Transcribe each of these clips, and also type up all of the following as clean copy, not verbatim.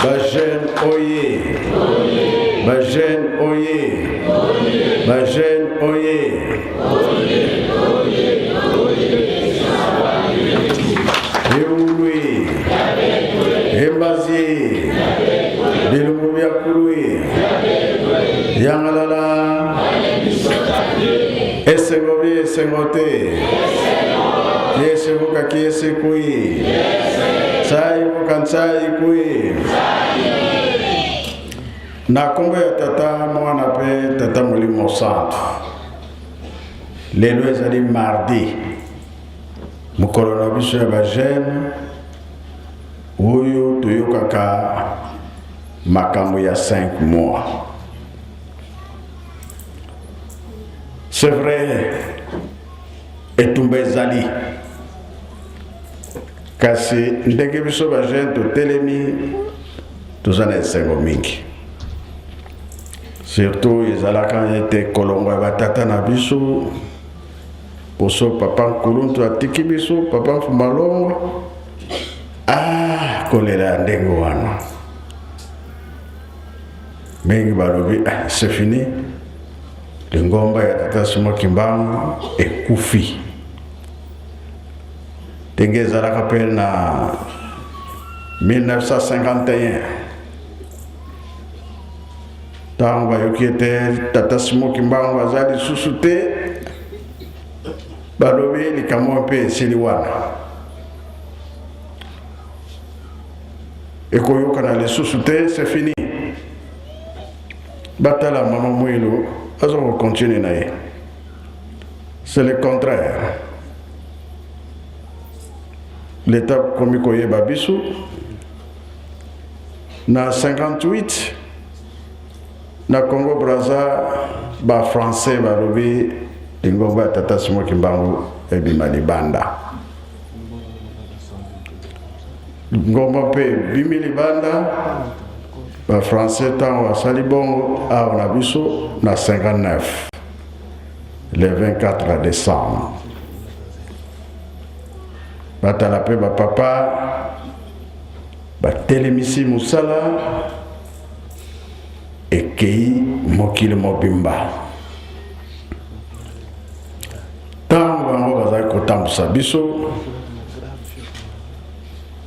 Bajen oye. Bajen oye. Bajen oye. Eului. Embazier. Bilumubia kurui. Yangalala. Esengobi esengote. Yesevuka kiesekui. Sai vukansai kui. Na kombo ya tata mwana pe tata Molimo Santo. Lelo ezali mardi. Mukolo na biso ya bajene oyo toyokaka makambo ya 5 mois. C'est vrai, etumba ezali kasi ndenge biso bajene totelemi tozana esengo mingi, surtout ezalaka ete kolongo ya batata na biso poso papa Nkuluntu atiki biso papa Mfumalongo kolela ndenge wana mingi balobi c'est fini, ngomba ya tata Simo Kimbangu ekufi. Ndenge ezalaka pe na 1951 ntango bayoki ete tata Simo Kimbangu aza lisusu te, balobi likambo mpe esili wana ekoyokana lisusu te, c'est fini. Batala mama Mwilu azo continuer na ye, c'est le contraire. L'état komi koyeba biso na 58 na Congo Brazza ba français balobi ngomba ya tata Simo Kimbangu ebima libanda. Ngomba pe bimi libanda ba français tango asali bongo awa na biso na 59 le 24 décembre. Batala pe ba papa batelemisi musala ekei mokili mobimba. Tango bango bazali kotambusa biso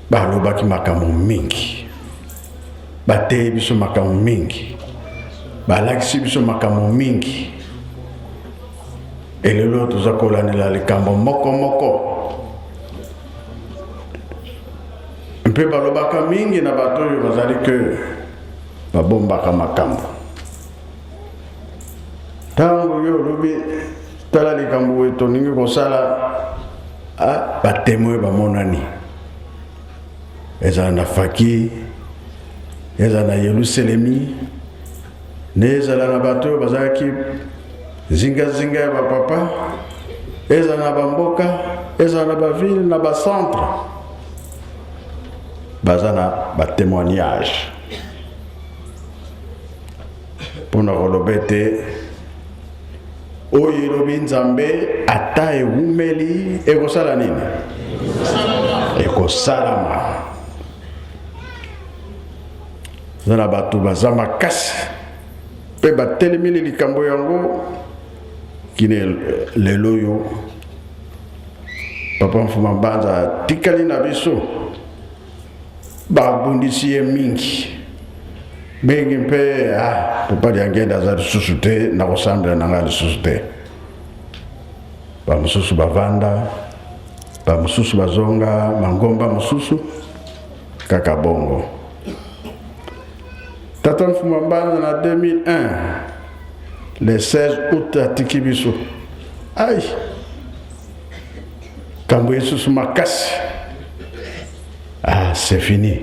balobaki makambo mingi, bateye biso makambo mingi, balakisi biso makambo mingi. Elelo toza kolandela likambo moko moko. Mpe balobaka mingi na bato oyo bazali ke babombaka makambo. Tango yo lobi tala likambo weto ningi kosala batemoe bamonani. Ezala na Faki, ezala na Yerusalemi, ezala na bato oyo bazalaki zinga ya bapapa, ezala na bamboka, ezala na baville, na bacentre. Bazana ba témoignage pour na rolobete oyo lobi nzambe ata ewumeli ekosala nini, ekosalama. Zana bato baza makasi pe batelemili likambo yango kine lelo yo papa Mfuma Mbanza tikali na biso babundisi ye mingi mpe papa diangenda za lisusu te na kosambela nanga lisusu te. Bamususu bavanda, bamususu bazonga mangomba mususu kaka bongo. Tata Mfuma Mbanza na 2001 le 16 août atiki biso kambo yesusu makasi. C'est fini.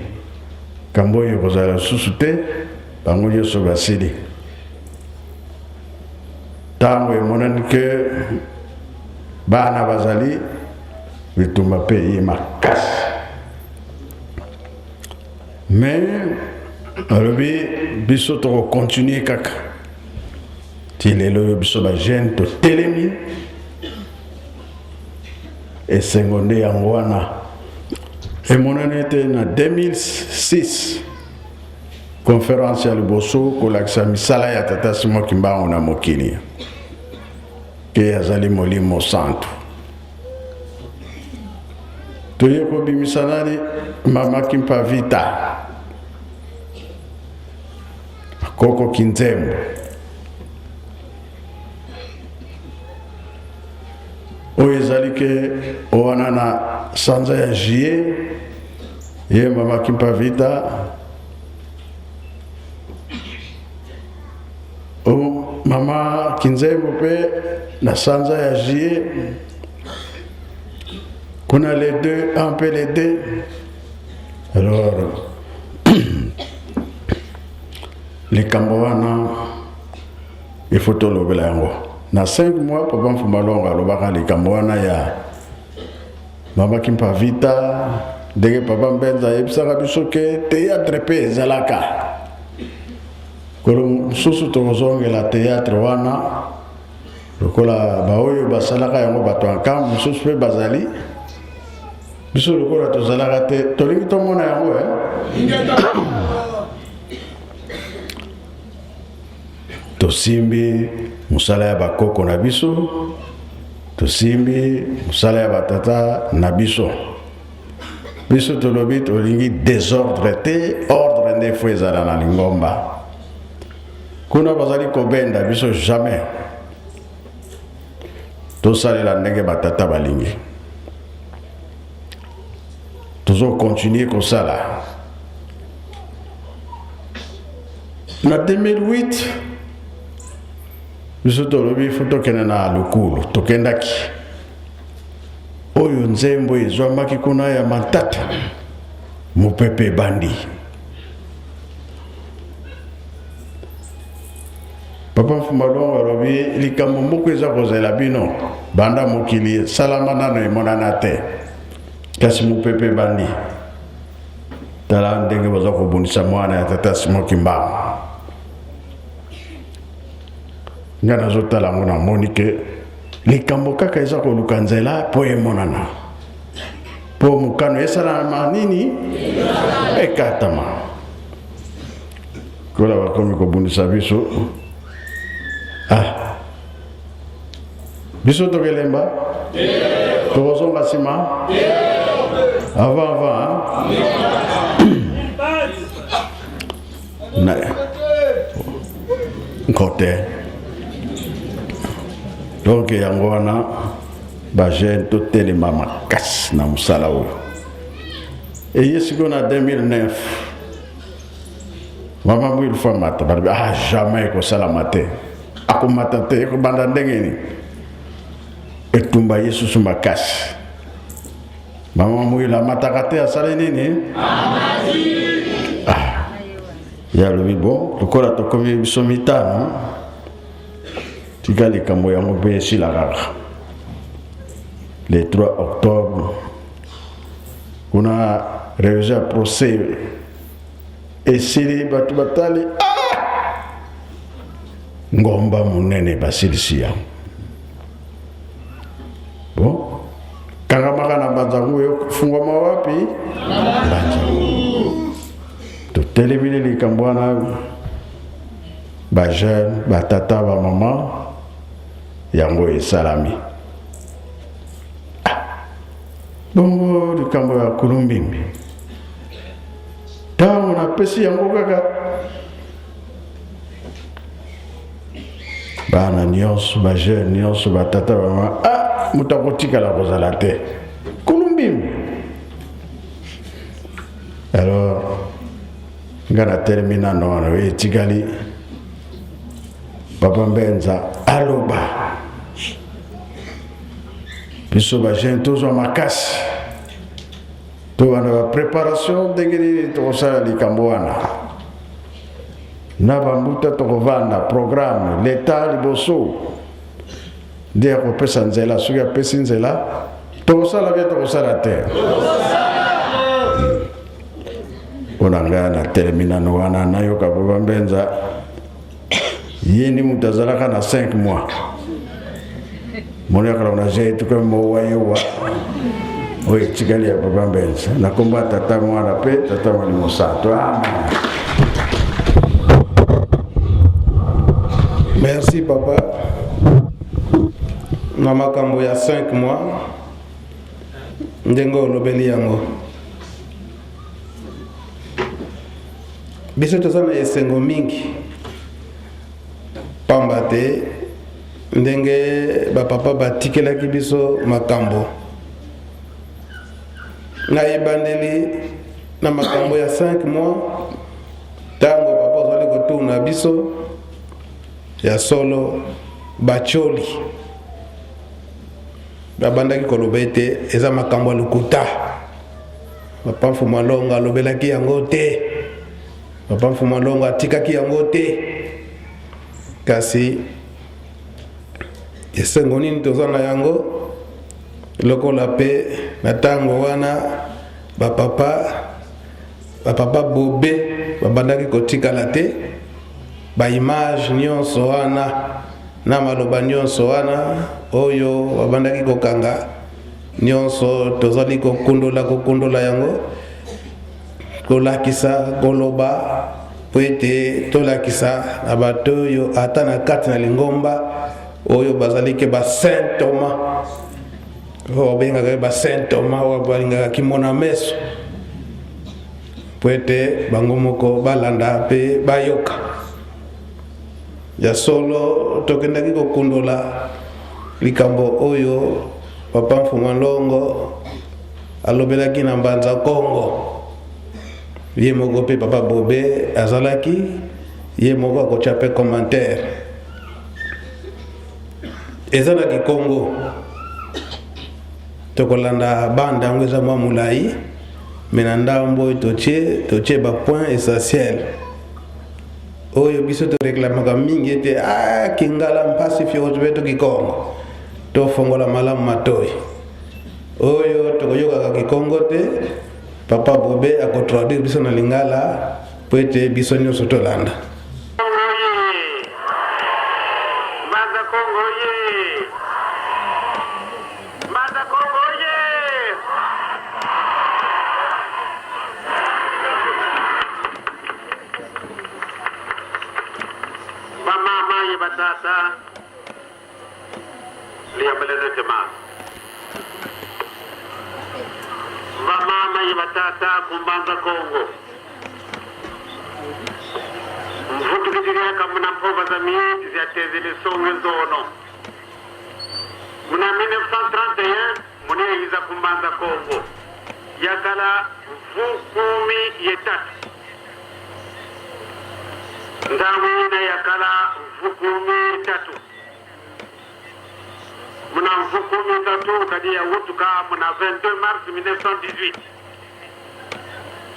Kambo yo kozala susu te, bango nyonso basili. Tango emonani ke bana bazali bitumba pe ye makasi. Mais alobi biso to continuer kaka. Ti lelo biso ba jeune to telemi et seconde yango wana. Et mon année était en 2006, conférence ya liboso kolakisa misala ya tata Simon Kimbangu na mokili ke azali molimo santu. Toye kobimisanani mama Kimpavita Koko Kinzembo oyo ezali ke owana na sanza ya jie ye mama Kimpavita mama Kinzembo pe na sanza ya jie kuna les deux, un peu les deux. Alors les Kamboana il faut tout le yango na 5 mois papa Mfumalonga lobaka les Kamboana ya mama Kimpavita ndenge papa Mbenza yebisaka biso ke théâtre pe ezalaka kolo susu tozongela théâtre wana lokola baoyo basalaka yango bato ankam mususu pe bazali biso lokola tozalaka te tolingi tomona yango tosimbi musala ya bakoko na biso tosimbi musala ya batata na biso biso tolobi tolingi désordre te ordre nde fo ezala na lingomba kuna bazali kobenda biso jamais tosalela ndenge batata balingi tozo continuer kosala na 2008 biso tolobi fo tokende na Lukulu tokendaki oyo nzembo ezwamaki kuna ya Matata mopepe bandi papa Mfumalonga alobi likambo moko eza kozela bino banda mokili salama nano emonana te kasi mopepe bandi tala ndenge baza kobundisa mwana ya tata Simon Kimbangu nga nazotala ngo namoni ke likambo kaka eza koluka nzela po emonana po mokano esalama nini ekatama kola bakomi kobundisa biso biso tokelemba tokozonga nsima avant nkote donc yango wana bajeune totelema makasi na mosala oyo eye sikoyo na 2009 mama mwili fo amata balobi jamais ekosalama te akomata te ekobanda ndenge nini etumba ye susu makasi mama mwili amataka te asali nini yalobi bon lokola tokomi biso mitano tika likambo yango mpe esila kaka le 3 octobre kuna réussi à procès esili bato batali ngomba munene basilisi yango bon kangamaka na banzangu yo fungwama wapi banzangu totelemili likambo wana bajeune batata bamama yango esalami bongo likambo ya Kulumbimbi ntango napesi yango kaka bana nyonso bajeune nyonso batata bamama moto akotikala kozala te Kulumbimbi alors nga na termina nono etikali papa Mbenza aloba biso bajeune tozwa makasi tobanda bapreparation ndenge nini tokosala likambo wana na bambuta tokovanda programme leta liboso nde akopesa nzela soki apesi nzela tokosala bie tokosala te mpona ngai na terminano wana nayoka papa Mbenza ye ndi moto azalaka na 5 mois monekala na je tuke mowa yewa oyo etikali ya papa Mbenza nakomba tata mwana pe tata mwali mosato amen Merci papa. Na makambo ya 5 mois ndengo olobeli yango biso toza na esengo mingi pamba te ndenge bapapa batikelaki biso makambo na ebandeli na makambo ya 5 mois tango papa ozali kotuna biso ya solo bacholi babandaki koloba ete eza makambo ya lokuta. Papa Mfuma Longo alobelaki yango te, Papa Mfuma Longo atikaki yango te. Kasi esengo nini toza na yango lokola pe na tango wana bapapa bobe babandaki kotikala te, ba image nyonso wana na maloba nyonso wana oyo babandaki kokanga nyonso tozali kokundola yango kolakisa koloba po ete tolakisa na bato oyo ata na kati na lingomba oyo bazali ke ba Saint Thomas oyo bengaka ba Saint Thomas oyo balingaka kimona meso po ete bango moko balanda pe bayoka ya solo tokendaki kokundola likambo oyo Papa Mfuma Longo alobelaki na Mbanza Kongo. Ye moko pe Papa Bobe azalaki ye moko akochape commentaire ezalaki Kongo tokolanda banda yango eza mwa mulai mena ndambo totie ba point essentiel oyo biso to reklamaka mingi ete kingala mpasi fio to Kikongo to fongola malamu matoi oyo tokoyoka Kikongo te. Papa Bobe akotraduire biso na lingala po ete biso nyonso tolanda. Batata kumbanza Kongo mvutu kitiria kamuna mpova za miezi ziatezele songe zono muna 1931 muneiza kumbanza Kongo yakala mvukumi yetatu ndawina yakala mvukumi yetatu muna mvukumi yetatu kadia wutuka muna 22 mars 1918.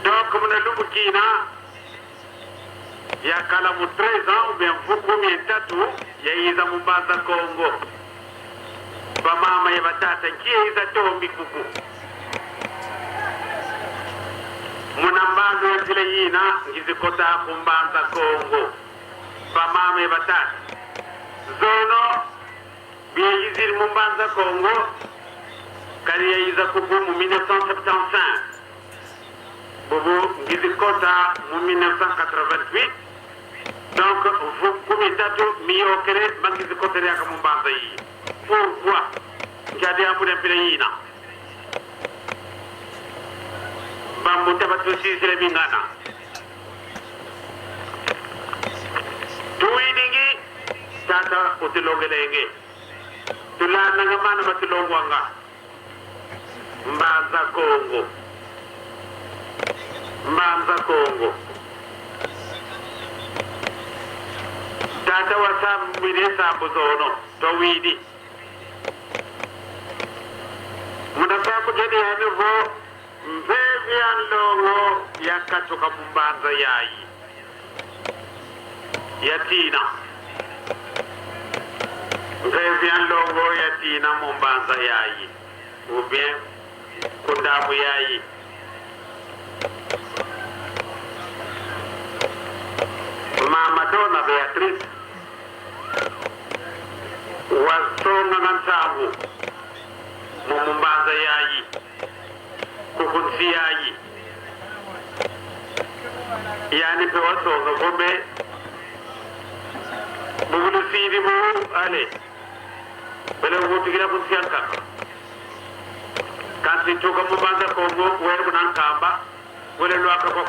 Donc, mon Lubukina, il y a 13 ans, ou bien beaucoup de tatou, il y a eu Mumbanza Congo. Pamama Yabatata, qui est à Tombi Kuku. Mon ambazo ya Zileina, Gizikota Mumbanza Congo. Pamama Yabatata. Zono, Biazir Mumbanza Congo, Karia Izakuku, 1975. Bobo Gizikota en 1988. Donc, vous pouvez être mieux que les Gizikota de Akamumbanza. Pourquoi? J'ai un peu de pays. Bambu Tabatusi Zrebingana. Tuidingi, Tata Utilongelenge. Tulana Namana Matulongwanga. Mbanza Congo. Mbanza Congo. Tata wasam miresa buzono tawidi. Munasaku jadi hanuvo mbevi anlongo yakatoka Mbanza yayi. Yatina. Mbevi anlongo yatina Mbanza yayi. Ou bien kundamu yayi. Mama Dona Beatrice wasonga ngansabu Mumbanza yayi kukunsi yayi yani pe wasonga gobe bugulu sidi mo ale bele wuti gila kun sianka kanti toka Mbanza Kongo wele kunan kamba wele lo akako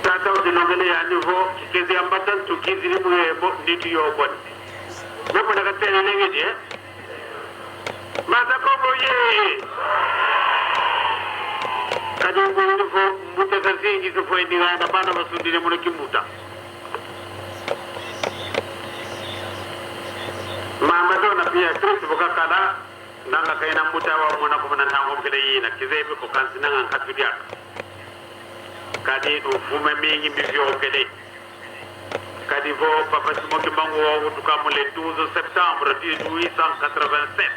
tata udinongele ya nivo kikezi ambatan tukizi ni mwebo nditu yobon Mwepo na katene lengeje Mbanza Kongo ye kadi nivo mbuta kazingi sifo endiga na bana masundine mwana kimbuta Mama dona pia Kristo bukakala nanga kaina mbuta wa mwana kumana ntango mkele yina kizebe kukansi nanga nkatudia kadi ufume mingi mbivyo kele kadi vo papa simoki mangu wa utukamu le 12 septembre 1887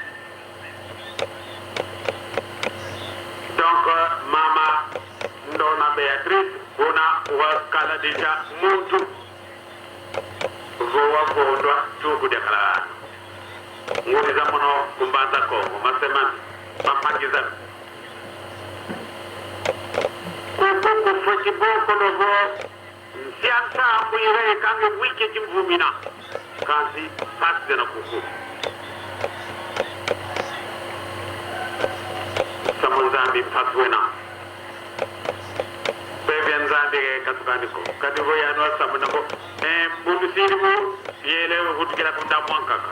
donc mama ndona Beatrice bona wakala deja muntu vo wakondwa tuku dekala ngoni za mono Mbanza Kongo masemani mapangiza kuku fwechi boko novo siansa mwire kange wike jimvumina kanzi pasi na kuku samunzambi paswena bebe nzambi katukaniko kadivo ya noa samunako mbundu sirimu yele hutukila kundamwankaka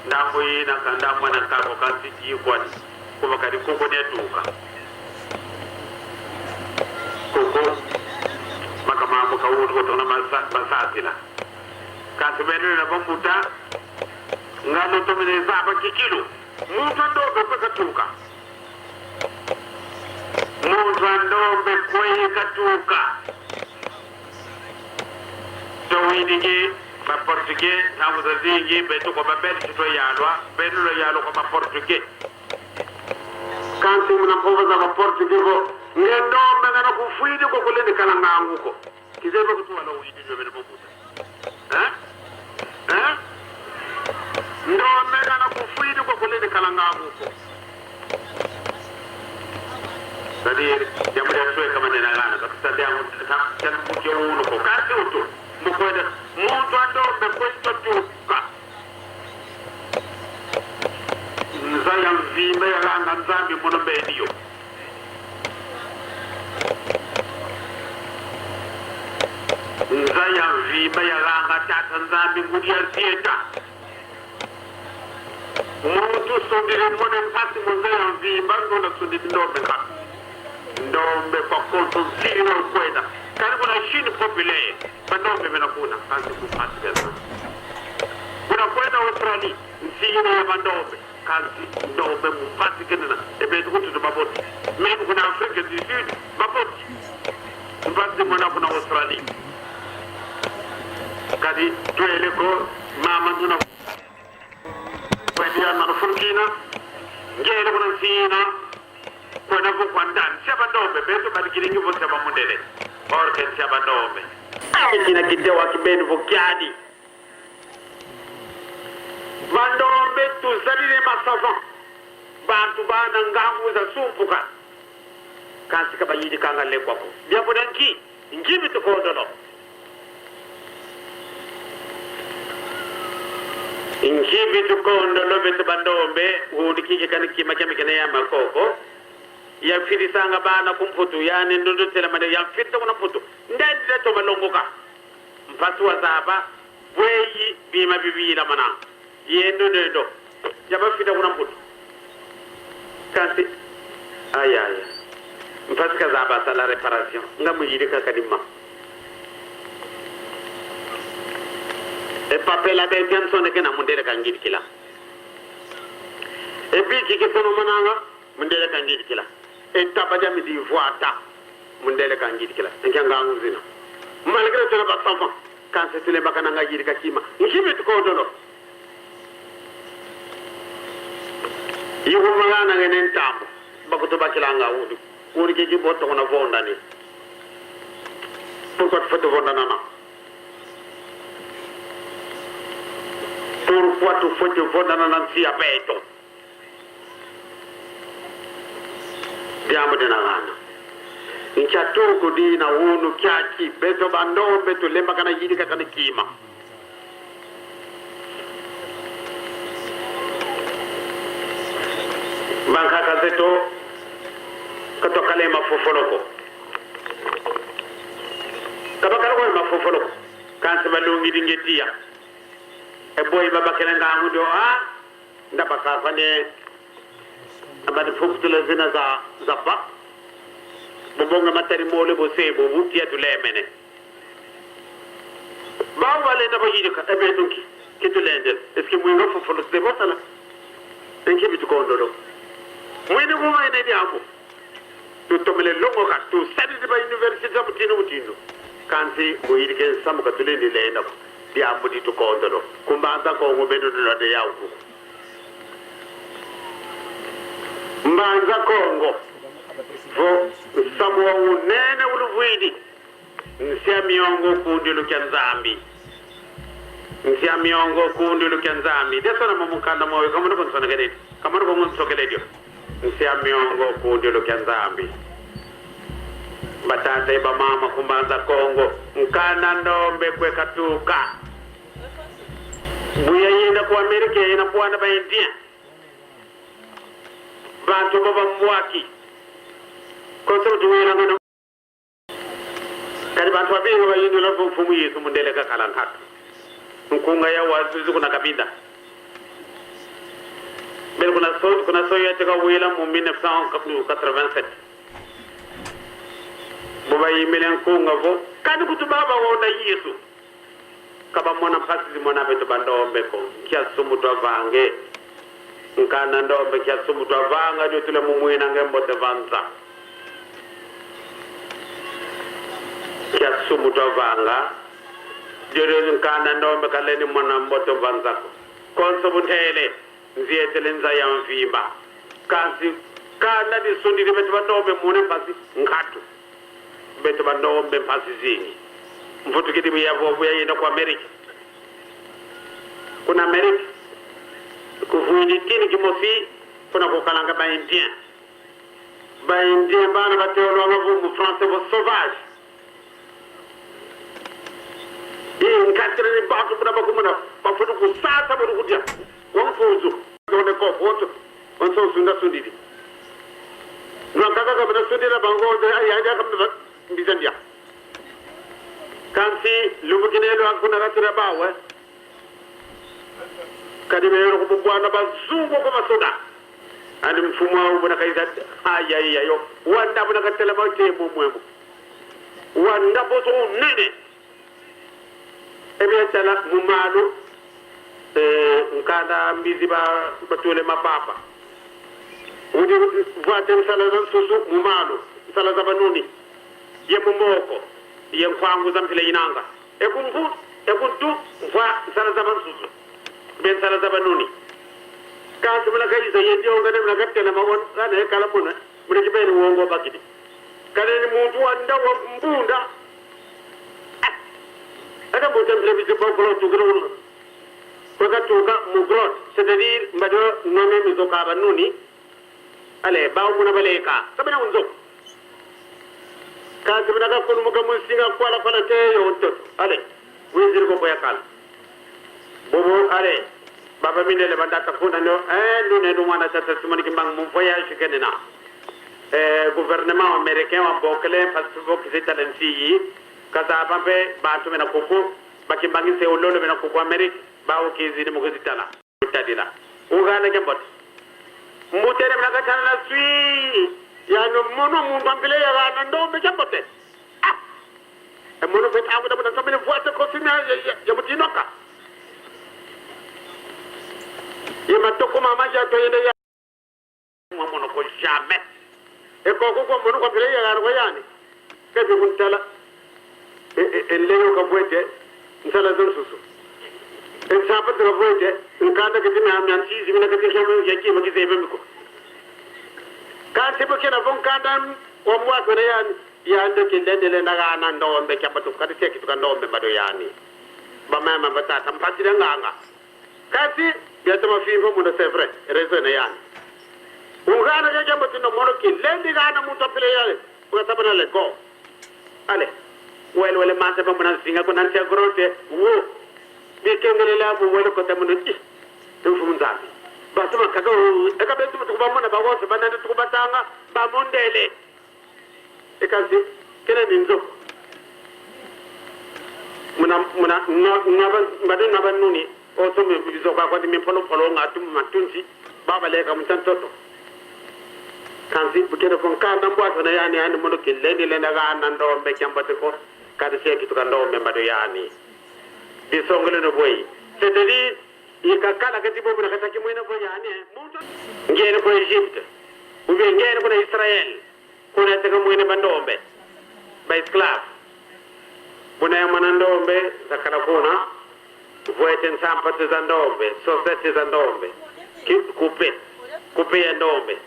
ndambo yina kandamwa na kako kansi yikwani kuba kadi koko ne duka koko makama muka wudu ko tona masatila kansi benu na bambuta ngalo to mene zaba kikilo muntu ndo be katuka muntu ndo be koyi katuka to winige ba portugais tamu za zingi beto ko babel to yalwa benu lo yalo ko ba portugais kanti muna ko za ba portugais ko ngendo menga na kufuidi ko kulende kala ngangu ko kizebe ko tuwa lo widi jo bene bokuta ndo menga na kufuidi ko kulende kala ngangu ko tadi jamu dia suwe kama nena gana kakita dia tan kujo uno ko kasi uto mukwenda muntu andombe kwesto tuka nzaya mvimbe yalanga nzambi muno mbediyo nzaya mvimbe yalanga tata nzambi ngudi ya sieta muntu sondire mone mpasi mzaya mvimba ngona sondire ndombe kaka ndombe kwa konto zino kwenda karibu na shini populaire bandombe menakuna kazi kupasi beza kuna kwenda Australia nsino ya bandombe kazi ndombe mpasi kenena ebe tukutu maboti mimi kuna Afrika du Sud maboti mpasi mwana kuna Australia kadi tuele ko mama tuna kwendia manufurkina ngele kuna sina kwenda kwa ndani saba ndombe beto badikiringi vo saba mundele orke saba ndombe kina kidewa kibeni vo kiadi bandombe tuzalile masava bantu bana ngangu za sumpuka kansi kaba yidi kanga lekwa ko biapo danki ngimi to kodono ngimi to kodono beto bandombe wudi kike kan kima kemikene ya makoko ya firisanga bana kumputu yani ndondo tela made ya fitta kuna putu ndende to malongoka mpatu wa zaba bweyi bima bibila mana yendo ndo jaba fitta kuna putu kasi aya mpatu ka zaba sala reparation ngamu yidika kadima e papela be Johnson de kana mundele kangidi kila e bi kike sono mananga mundele kangidi kila etabaja mi di voata mundele kan jidi kila nganga nguzina malgré to ba safa kan se tele bakana nga jidi kakima ngimi ko dolo yiwu magana ngenen tambo bakuto bakila nga wudu wuri ke jiboto kona vonda ni pourquoi foto vonda nana pourquoi tu foto vonda nana si abeto diamo de nana nchatuku dina unu kyachi beto bando beto lemba kana yidi kana kima banka kazeto kato kale mafofoloko kabakala ko mafofoloko kanse balungi dingetia e boy baba kala ngamu do ndaba ka fane abade fofutula zina za ba bonga matari mole bo sebo wutia tulemene ba wale ndaba yidi ka ebe dunki kitulendel eske mu ngo fofolo sebo sala enki bitu ko ndodo mwene ko mayne di amu to tomele longo ka to sadi ba university mutino kansi bo yidi ken samu ka tulendi lenda ko di amu di to ko ndodo kumba anda ko ngo bedo do de yawu mbanza kongo vo samuwa unene uluvuidi nsia miongo kundilu kya nzambi nsia miongo kundilu kya nzambi desona mamukanda mwawe kamano konsona kadeti kamano kongo nsokeledio nsia miongo kundilu kya nzambi batata iba mama kumbanza kongo nkana ndombe kwe katuka buya yenda ku Amerika yena puana ba India bantu baba mwaki koso duwera ngano kadi bantu abinga bayindu la fumu Yesu mundele ka kalankat nkunga ya wazu kuna kabinda bel kuna so ya teka wela mu 1987 boba yimelen kunga vo kadi kutubaba wona Yesu kaba mona pasi mona beto bandombe ko kya sumuto vange nkana ndombe kya sumuto vanga dio tule mumwina ngembote vanza kya sumuto vanga dio nkana ndombe kaleni mona mboto vanza konso butele nzietele nza ya mvimba kasi kana di sundi di beto bandombe mune pasi ngatu beto bandombe pasi zingi mfutu kiti ya vovu ya yenda kwa Amerika kuna Amerika kufuini kini kimosi kuna kukalanga ba Indien bana bateolo ngavu mu français bo sauvage nkatire ni batu kuna bakumuna bafutu kusasa bo kudia wamfuzu ngone ko foto onso sunda sundidi nkaka kama sundira bango ya kama bizandia kansi lubukinelo akuna ratura bawe kadimero ko bwana bazungu ko masoda andi mfumo wa bwana kaisa aya yo wanda bwana katela mawte momwemo wanda bozo nene ebe tala mumalo nkanda mbizi batole mapapa udi voate sala za susu mumalo sala za banuni ye mumoko ye kwangu za mpile inanga ekuntu mva sala za bansusu ben sala za banuni kasu mala kaisa ye dio ngane mala katela mawon kana kala muna mune kibeni wongo bakidi kale ni muntu wanda wa mbunda ada botem television popolo tugro ko tuka mugrot c'est-à-dire mbado nome mizoka banuni ale bawo muna baleka sabana unzo kasu mala ka kunu muka musinga kwala kwala teyo to ale wizir ko boyakal bobo ale baba minele bandata funa no lune no wana tata sumani kimbang mon voyage kenena gouvernement américain wa bokle passeport zitalensi yi kaza pampe batu mena koko bakimbangi se ololo mena koko amerique bawo kizi ni mugizitala utadila ugana kembot mutere mena katana na sui ya no mono mumbambile ya rana ndo mekembote mono feta amu da budan sabene voite kosina ya mutinoka yema toko mama ja to yende ya mono ko jamais e ko mono ko bile ya ro yani ke bi muntala leyo ko boete nsala zon susu en sapa to boete nkanda ke dina am nan sisi mina ke kemu ya ki magi zebe miko kan se bokena von kandam o mwa ko yani ya ndo ke ndele ndaga nan ndo mbe kabatu kadi teki to ndo mbe mado yani ba mama batata mpati nganga kasi biata mafimbo mundo c'est vrai raison yani ungana ke jambo tino mono ki lendi gana muto pele yale ukasabana le go ale wele mate pa mona singa ko nanti agrote wo bi kengele la bo wele ko tamuno ti to funzabi batuma kaga ekabetu tukuba mona ba wose banande tukuba tanga ba mondele ekazi kele ninzo muna naba nuni o to me bizo kwa kwati me polo ngatu matunzi baba leka mtantoto kanzi bukere kon kanda mbwato na yani mono keleni lenda ga nando mbe kyambate ko kada se kitu kando mbe mbado yani bisongole no boy c'est-à-dire ikakala kati bobu na kataki mwena boy yani muto ngene ko Egypte ube ngene ko na Israel kuna tega mwene bandombe ba esclave buna ya manandombe zakala kuna voeten sampate za ndombe sosete za ndombe kupe ya ndombe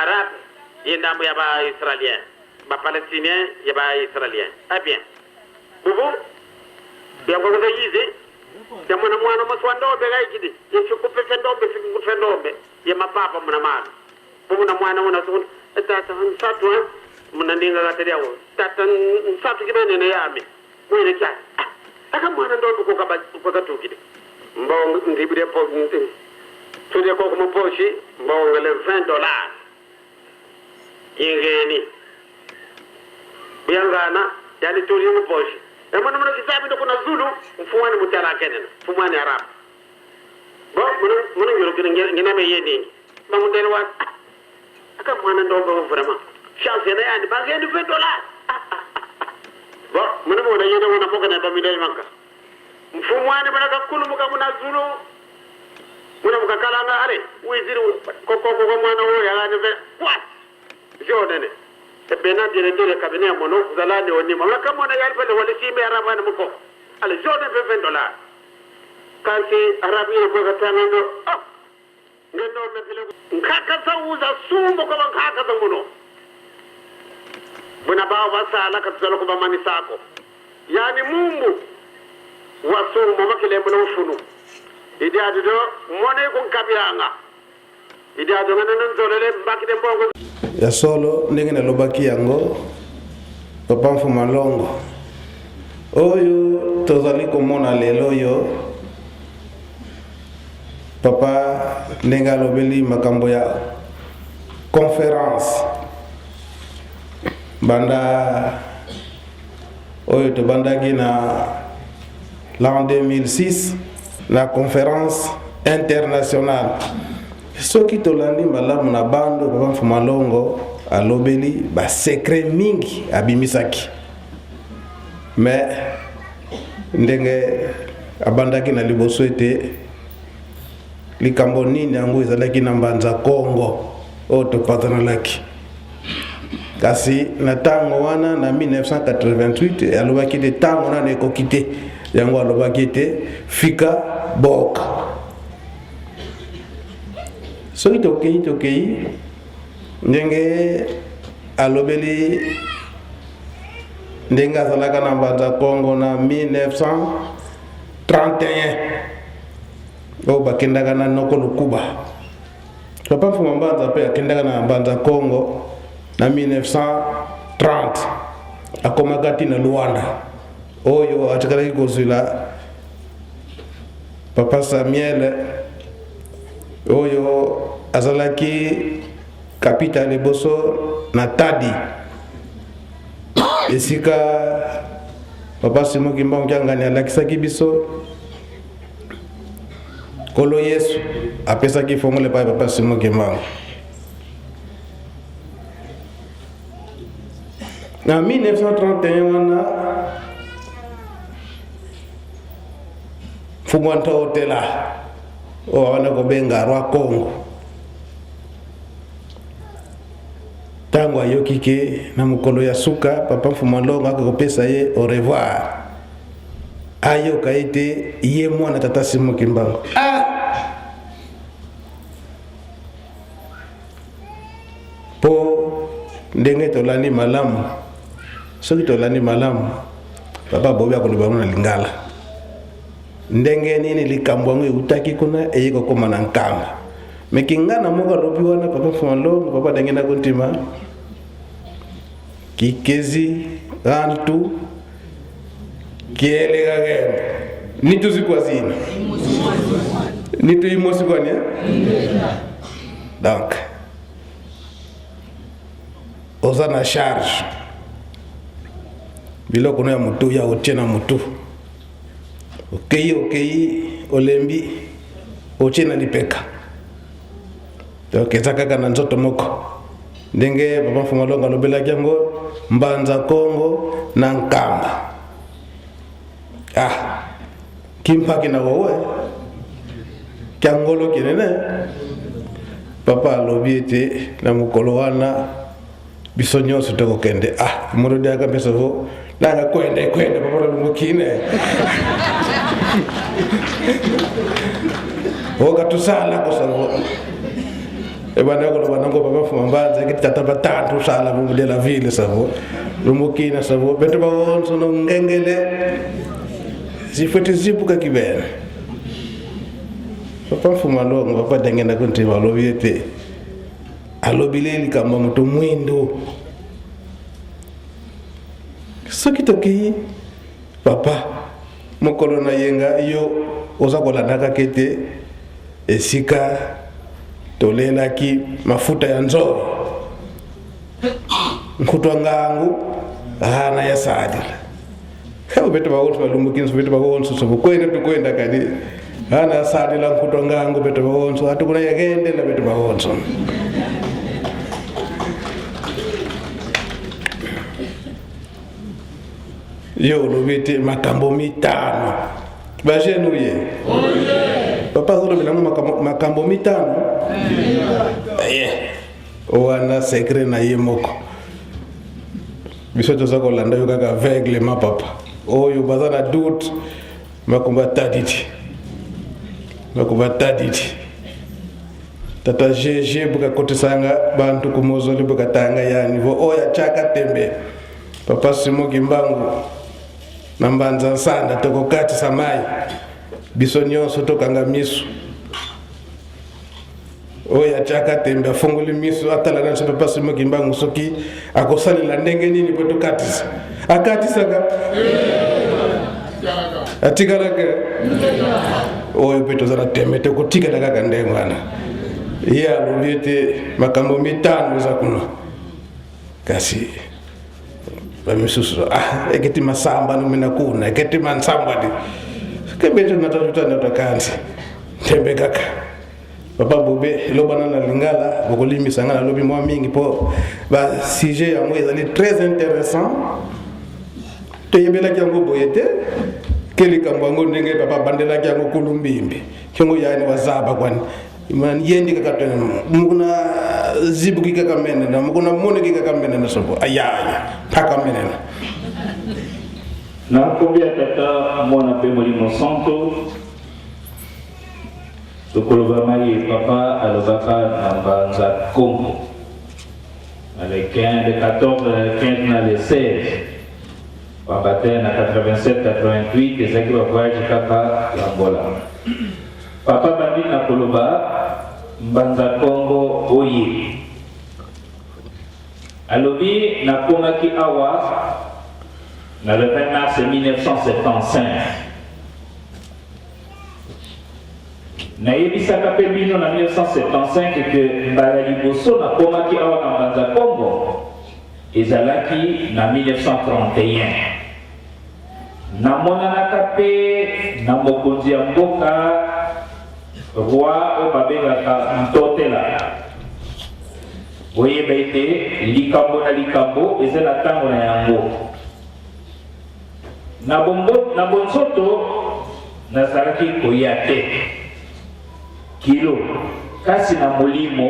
Arab yendamu ya ba Israelien ba Palestinien ya ba Israelien bien bubu ya ko ga yize ya mwana maswa ndombe ga ikidi yesu kupe fe ndombe ya mapapa mwana mana bubu na mwana una tu tata nsatu muna ndinga ga teriawo tata nsatu kibene ne yame mwene kya aka mwana ndombe ko ka tukide mbongo ndibire po tude ko mo poshi mbongo le $20 yengeni biangana yani tuli mu poshi emana mwana kisabi ndo kuna Zulu mfuani mutala kenena mfuani Arab bo mwana yoro ngina me yeni mamundele wa aka mwana ndombe vraiment chance na yani bangendi $20 bo mwana yene mwana moka na bamidai manka mfuani mwana kakulu muka mwana Zulu mwana mukakalanga are wiziri koko mwana wo yagane ve what jodene e bena dire kabine mono zalani oni mama kama na yalpe le wale sime arabani muko ale jodene ve $20 kanti arabi ko gatana ndo ngendo mepile nkaka sa uza sumo ko nkaka za muno buna bawo basala katzalo ko bamani sako yani mumbu wasumo makile mbuno ufunu idi adido mone ko kabiranga idi ado ngana nzolele mbakide mbongo ya solo ndenge na lobaki yango papa mfuma longo oyo tozali komona lelo yo papa ndenge alobeli makambo ya conférence banda oyo to bandaki na l'an 2006 la conférence internationale soki tolandi malamu na bando papa mfuma longo alobeli ba secret mingi abimisaki mais ndenge abandaki na liboso ete likambo nini yango ezalaki na mbanza Kongo oyo topatanalaki kasi na tango wana na 1988 alobaki te tango nana ekoki te yango alobaki te fika boka soki tokei ndenge alobeli ndenge azalaka na mbanza Kongo na 1931 oyo bakendaka na noko lukuba papa mfuma mbanza mpe akendaka na mbanza Kongo na 1930 akomaka tina Luanda oyo atikalaki kozwila papa Samuel oyo azalaki capitale boso na Tadi esika papa Simon Kimbangu kyangani alakisaki biso kolo Yesu apesaki fongole pa papa Simon Kimbangu na 1931 wana fugwanta hotela o wana ko benga rwa Kongo tango ayoki ke na mukolo ya suka papa mfuma longo akopesa ye au revoir ayoka ete ye mwana tata Simon Kimbangu po ndenge tolani malamu soki tolani malamu papa bobi akoloba na lingala ndenge nini likambo yango eutaki kuna eyeko koma na nkamba mekingana moko lobi wana papa mfuma longo papa ndenge na kontima kikezi antu kiele gagendo nitu zikwazina nitu imosi kwani donc osana charge bilo kuna mutu ya otena mutu okei olembi ochena lipeka donc ezaka na nzoto moko ndenge papa Mfumalonga lobela kyango mbanza Kongo na Nkamba kimpaki na wowe kyangolo kinene papa lobi ete na mukolo wana biso nyonso toko kende murudi akambesa ho nanga kwende papa lumukine oka tusala kosavo ebana ko banango papa Mfumalonga ke tata batatu sala mu de la ville savo lumukina savo beto ba wonso no ngengele zifete zibuka kibere papa Mfumalonga papa dangena kunti balobi ete alobileli kamba mutu mwindo soki toki papa mokolo na yenga yo oza kolandaka kete esika tolelaki mafuta ya nzoro nkutwa ngangu hana ya sadila kama beto bawonso balumukinso beto bawonso so kwenda tukwenda kadi hana ya sadila nkutwa ngangu beto bawonso atukuna yagende la beto bawonso yo lobete makambo mitano bajenuye papa zolo bilango makambo mitano wana secret na yemoko biso toza kolanda yo kaka aveugle ma papa oyo baza na doute makomba taditi tata jeje buka kotisanga bantu kumozoli buka tanga ya nivo oya chaka tembe papa Simo Kimbangu na mbanza nsanda toko kati samai biso nyonso tokanga misu oya chaka tembe afunguli misu atala na papa Simo Kimbangu soki akosalela ndenge nini poto katisa akatisaka atikalaka oyo peto zana temete kutika daga ndengwana ya lobiete makambo mitano za kuno kasi bamisusu eketi masamba numina kuna eketi mansamba di kebeto natatuta natokanzi tembe kaka papa bobe lobana na lingala bokolimi sangana lobi mwa mingi po ba sujet yango ezali très intéressant teyebela kyango boyete kelikambo yango ndenge papa bandela kyango kulumbimbi kyango yani wazaba kwani man yendi kaka mukuna zibu kika mene na mukuna mone kika mene na sobo ayaya paka mene na kombia tata mwana pe molimo santo tukoloba mai papa alobaka na mbanza Kongo le 15 le 14 le 15 na le 16 babatè na 87 88 ezaki ba voyage kaka ya Angola papa bandi na koloba mbanza Kongo oye alobi na komaki awa na le 20 mars 1975 na yebisaka pe bino na 1975 ke mbala liboso na komaki awa na mbanza Kongo ezalaki na 1931 namonanaka pe na mokonzi ya mboka roi o babengaka Ntotela boyeba ete likambo na likambo eza na ntango na yango na bonzoto nazalaki koya te kilo kasi na molimo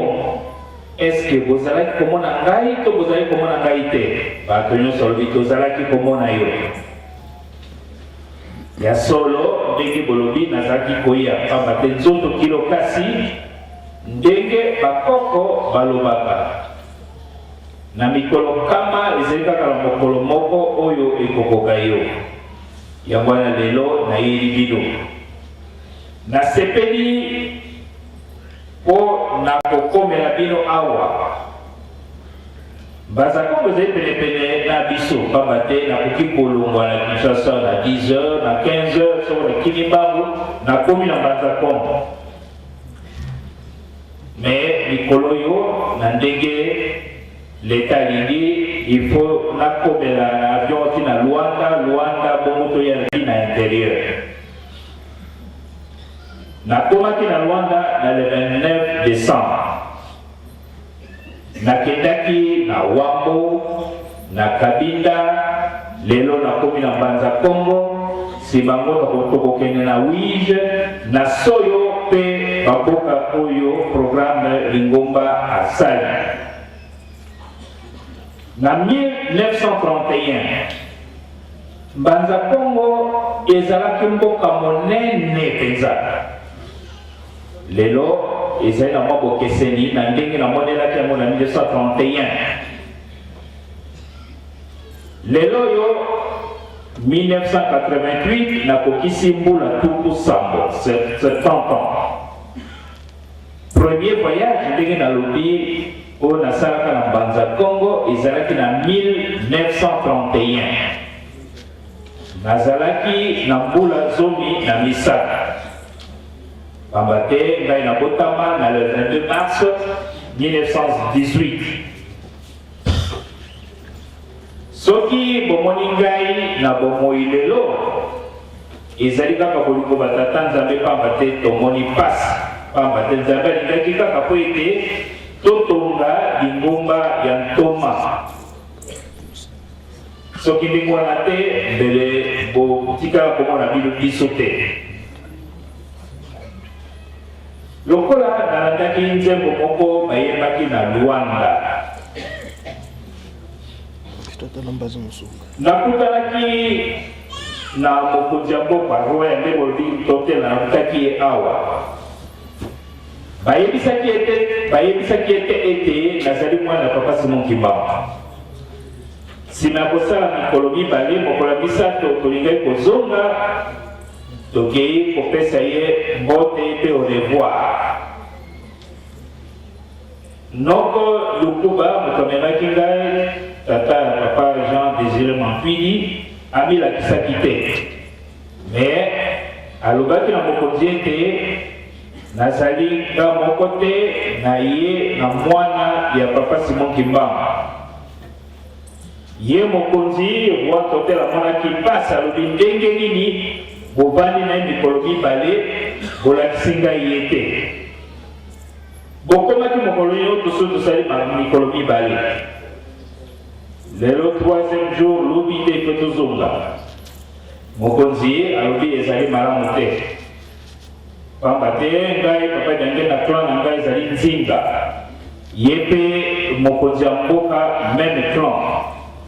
eske bozalaki komona ngai to bozalaki komona ngai te bato nyonso lobi tozalaki komona yo ya solo ndenge bolobi nazalaki koya pamba te nzoto kilo kasi ndenge bakoko balobaka na mikolo kama ezali kaka na mokolo moko oyo ekokoka yo yango wana lelo nayeli bino nasepeli mpo na kokomela bino awa Baza Congo zai pene na biso pambate na kuki kolongwa na Kinshasa na 10h na 15h so na Kimimbangu na komi na Baza Congo. Mais mikolo yo na ndenge l'État lingi il faut la kobela na avion ti na Luanda bongo to ya na intérieur. Na komaki na Luanda na le 29 décembre. Na kendaki na Wambo, na Kabinda, lelo na komi na Mbanza Congo, si bango na kotoko kene na Wige, na Soyo pe baboka oyo programme Lingomba asali. Na 1931, Mbanza Congo ezalaki mboka monene penza. Lelo ezali na mwa bokeseni na ndenge na monelaki yango na 1931. Lelo yo 1988 na kokisi mbula tuku sambo 70 ans. Premier voyage ndenge na lobi o nasalaka na Mbanza Congo ezalaki na 1931. Nazalaki na mbula zomi na misaka. Pambate ngai na botama na le 22 mars 1918. Soki bomoni ngai na bomoi lelo ezali kaka bolingo batata Nzambe pambate tomoni pasi. Pambate Nzambe alingaki kaka po ete totonga lingomba ya ntoma. Soki ndenge wana te mbele botikala komona bino biso te. Lokola nalandaki nzembo moko bayembaki na Luanda. Nakutanaki na mokonzi ya mboka roya nde bolobi totela nakutaki ye awa. Bayebisaki ete ete nazali mwana papa Simon Kimbamba. Sima ya kosala mikolo mibale mokolo misato tolingaki kozonga tokei kopesa ye mbote pe au revoir. Noko lukuba motomemaki ngai tata papa Jean Désiré Mampini amilakisaki te. Mais alobaki na mokonzi ete nazali nga moko te na ye na mwana ya papa Simon Kimbamba. Ye mokonzi roi totela monaki pasi alobi ndenge nini bobani na mikolo mibale bolakisi ngai ye te. Bokomaki mokolo yo toso tosali mikolo mibale. Lelo 3e jour lobi te pe tozonga. Mokonzi alobi ezali malamu te. Pamba te ngai papa dange na clan na ngai ezali nzinga. Ye pe mokonzi ya mboka meme clan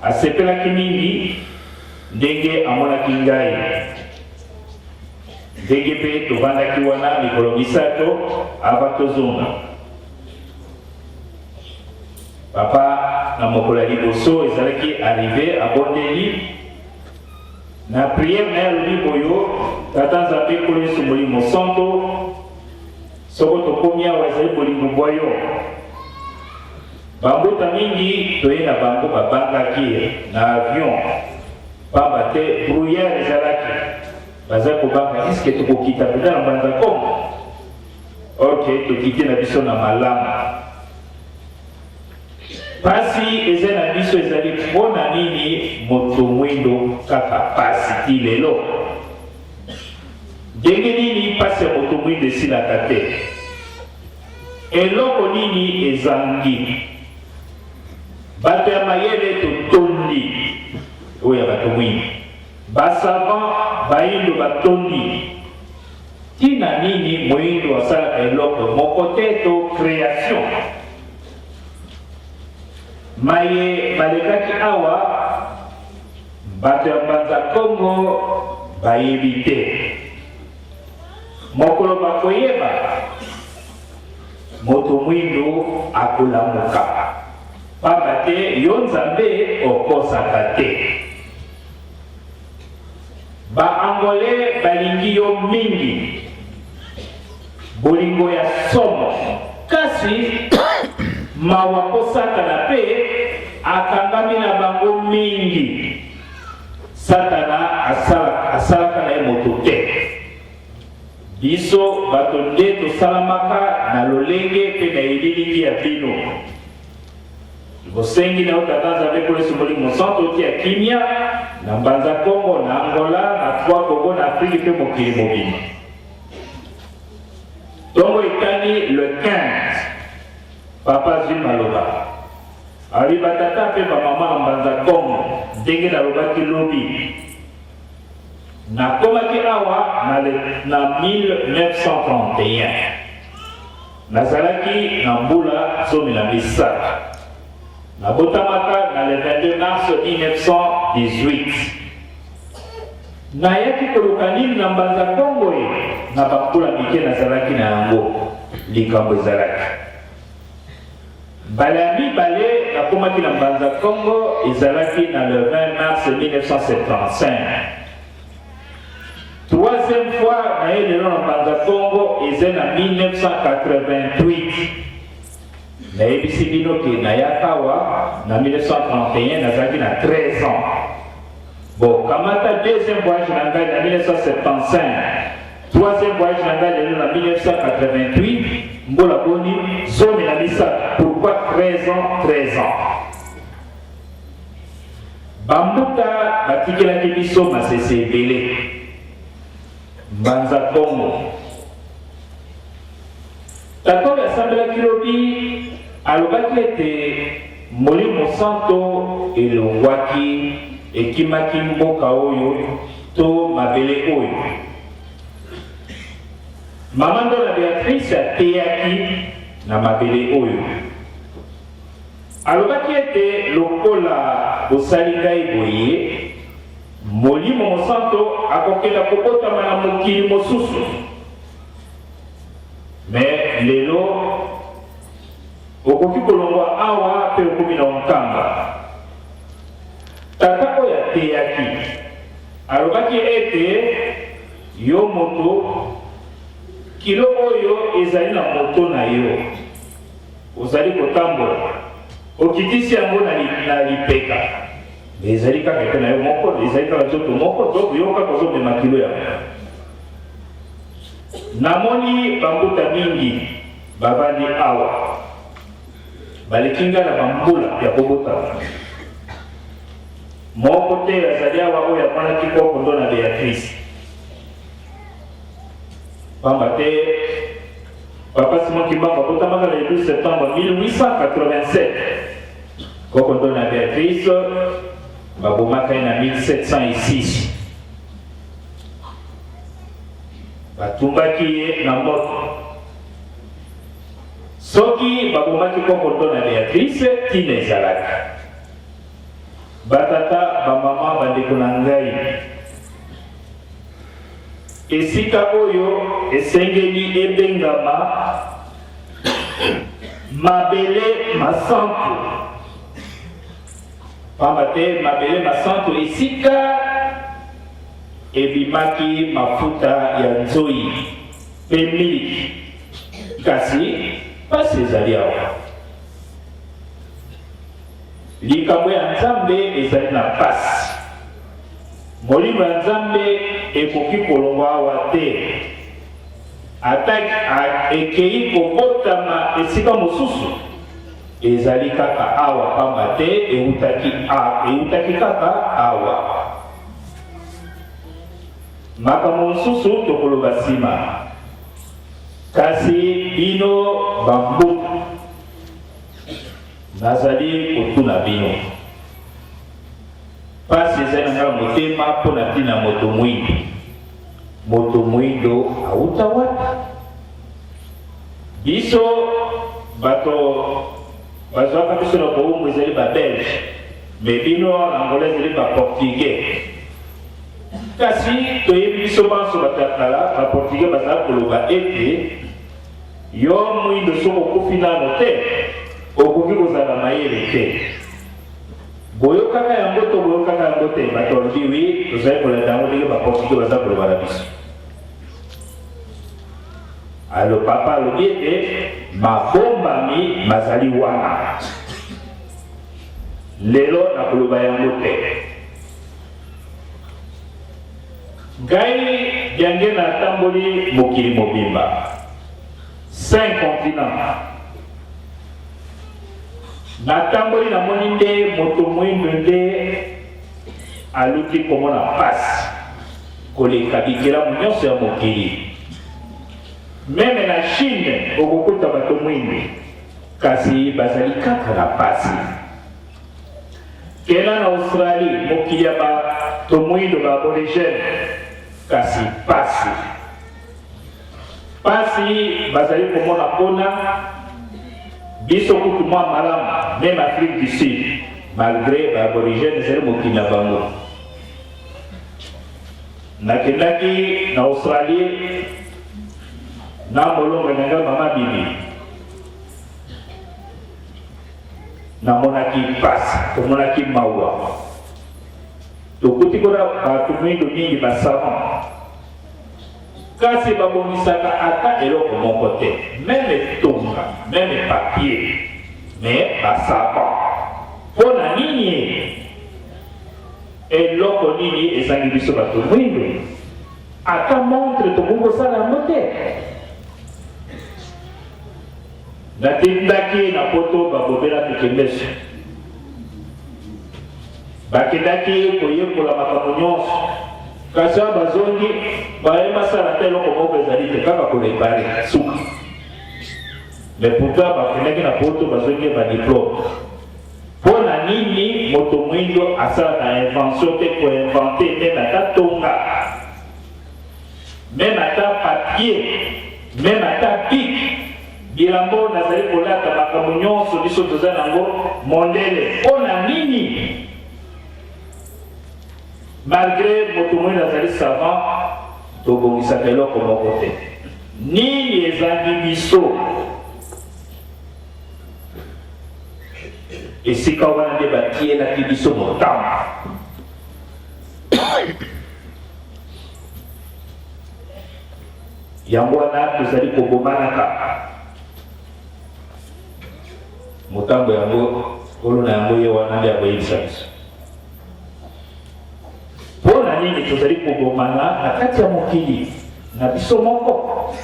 asepelaki mingi ndenge amonaki ngai. Ndenge pe tovandaki wana mikolo misato ava tozonga. Papa na mokolo ya liboso ezalaki arrivé abondeli na prière na alobi boyo tata Nzambe nkolo Yesu molimo santo soko tokomi awa ezali bolingo bwa yo. Bambuta mingi toye na bango babangaki na avion pamba te brouillard ezalaki baza kobanga iske tokokita peta na Mbanza Congo. Ok tokiti na biso na malamu. Pasi eze na biso ezali mpona nini moto mwindo kaka pasi ti lelo. Ndenge nini pasi ya moto mwindo esilaka te. Eloko nini ezangi. Bato ya mayele totondi oyo ya bato mwindo. Basavant bayindo batondi. Tina nini mwindo asalaka eloko moko te to création. Maye balekaki awa bato ya Mbanza Congo bayebi te. Mokolo bakoyeba moto mwindo akolamuka. Pamba te yo Nzambe okosaka te. Ba-Angolais balingi yo mingi. Bolingo ya somo. Kasi mawa kosaka na pe akangami na bango mingi. Satana asalaka na ye moto te. Biso bato nde tosalamaka na lolenge pe na elilingi ya bino. Bosengi na utata Nzambe kolesi Molimo Santo tia kimia na mbanza Kongo na Angola na Trois Congo na Afrique pe mokili mobima. Tongo ikani le 15 Papa Jules Maloba ali batata pe ba mama na mbanza Kongo ndenge na lobaki lobi na komaki awa na 1931 nazalaki na mbula zomi na misaka na botamaka na le 22 mars 1918 na yaki koluka nini na mbanza Kongo na bakula mike nazalaki na yango likambo ezalaki mbala ya mibale nakomaki na mbanza Kongo ezalaki na le 20 mars 1975. Troisième fois na ye lelo na mbanza Kongo eza na 1988. Nayebisi bino ke nayakawa na 1931 nazalaki na 13 ans. Bon, kamata deuxième voyage na ngai na 1975. Troisième voyage na ngai lelo na 1988. Mbola boni zomi na misa. Pourquoi 13 ans, 13 ans? Bambuka batikelaki biso masese ebele. Mbanza Kongo. Tato assemblée kilobi alobaki ete Molimo Santo elongwaki ekimaki mboka oyo to mabele oyo. Mama Ndola Beatrice ateyaki na mabele oyo. Alobaki ete lokola osali ngai boye Molimo Santo akokela kokotama na mokili mosusu. Mais lelo okoki kolongwa awa pe okomi na nkamba. Tata oyo ateyaki alobaki ete yo moto kilo oyo ezali na moto na yo ozali kotambola okitisi yango na lipeka ezali kaka te na yo moko ezali kaka nzoto moko donc yo kaka ozomema kilo yango. Namoni bambuta mingi babandi awa balikinga na bambula ya kobota moko te azali awa oyo apanaki koko ndo na Beatrice pamba te Papa Simon Kimbangu abotamaka le 12 septembre 1887 koko ndo na Beatrice babomaka na 1706 batumbaki ye na moto. Soki babomaki koko ndo na Beatrice tina ezalaki batata bamama bandeko na ngai esika oyo esengeli ebengama mabele masantu pamba te mabele masantu esika ebimaki mafuta ya nzoi pe miliki kasi pasi ezali awa likambo ya Nzambe ezali na pasi. Molimo ya Nzambe ekoki kolongwa awa te ataki ekei kokotama esika mosusu ezali kaka awa pamba te eutaki kaka awa. Makambo mosusu tokoloba nsima kasi bino bambutu nazali kotuna bino pasi ezali nanga motema mpona ntina moto mwindo. Moto mwindo auta wapi? Biso bato bazwaka biso na bowumbu ezali babelge me bino na Angola ezali baportugais. Kasi toyebi biso banso batakala baportugais bazala koloba ete yo mwindo soko okufi nano te okoki kozala mayele te. Boyokaka yango to boyokaka yango te bato balobi wi tozali kolanda yango ndenge baportugais baza koloba na biso. Alo papa alobi ete mabombami mazali wana. lelo na koloba yango te. Ngai yange na tamboli mokili mobimba 5 continents. Na tamboli na moni nde moto mwindo nde aluki komona pasi koleka bikelamu nyonso ya mokili. Meme na Chine okokuta bato mwindo kasi bazali kaka na pasi. Kena na Australie mokili ya bato mwindo ba aborigène kasi pasi. Pasi bazali komona pona biso kutu mwa malamu. Même Afrique du Sud malgré ba aborigène zeli mokili na bango. Nakendaki na Australie na molongo nanga mama bibi na monaki pasi, tomonaki maua, tokuti kona bato mwindo mingi basavant kasi babomisaka ata eloko moko te, meme tonga, meme papier, me basavant. Pona nini eloko nini ezangi biso bato mwindo? Ata montre tokokosala yango te. Natindaki na poto babobela tekemeso, bakendaki koyekola makambo nyonso kasi bazongi bayebasala te eloko moko ezali te kaka kolebare suka. Mais pourtant bakendaki na poto bazongi badiplome. Pona nini moto mwindo asala na invention te koinvente meme ata tonga, meme ata papier, meme ata bic. Bilambo nazali kolata makambo nyonso biso toza nango mondele. Pona nini malgré moto mwindo azali savant tobongisaka eloko moko te? Nini ezangi biso? Esika wana nde batielaki biso motambo. Yango wana tozali kobomanaka motambo yango olo na yango ye wana nde akoyebisa biso. Pona nini tozali kobomana na kati ya mokili na biso moko?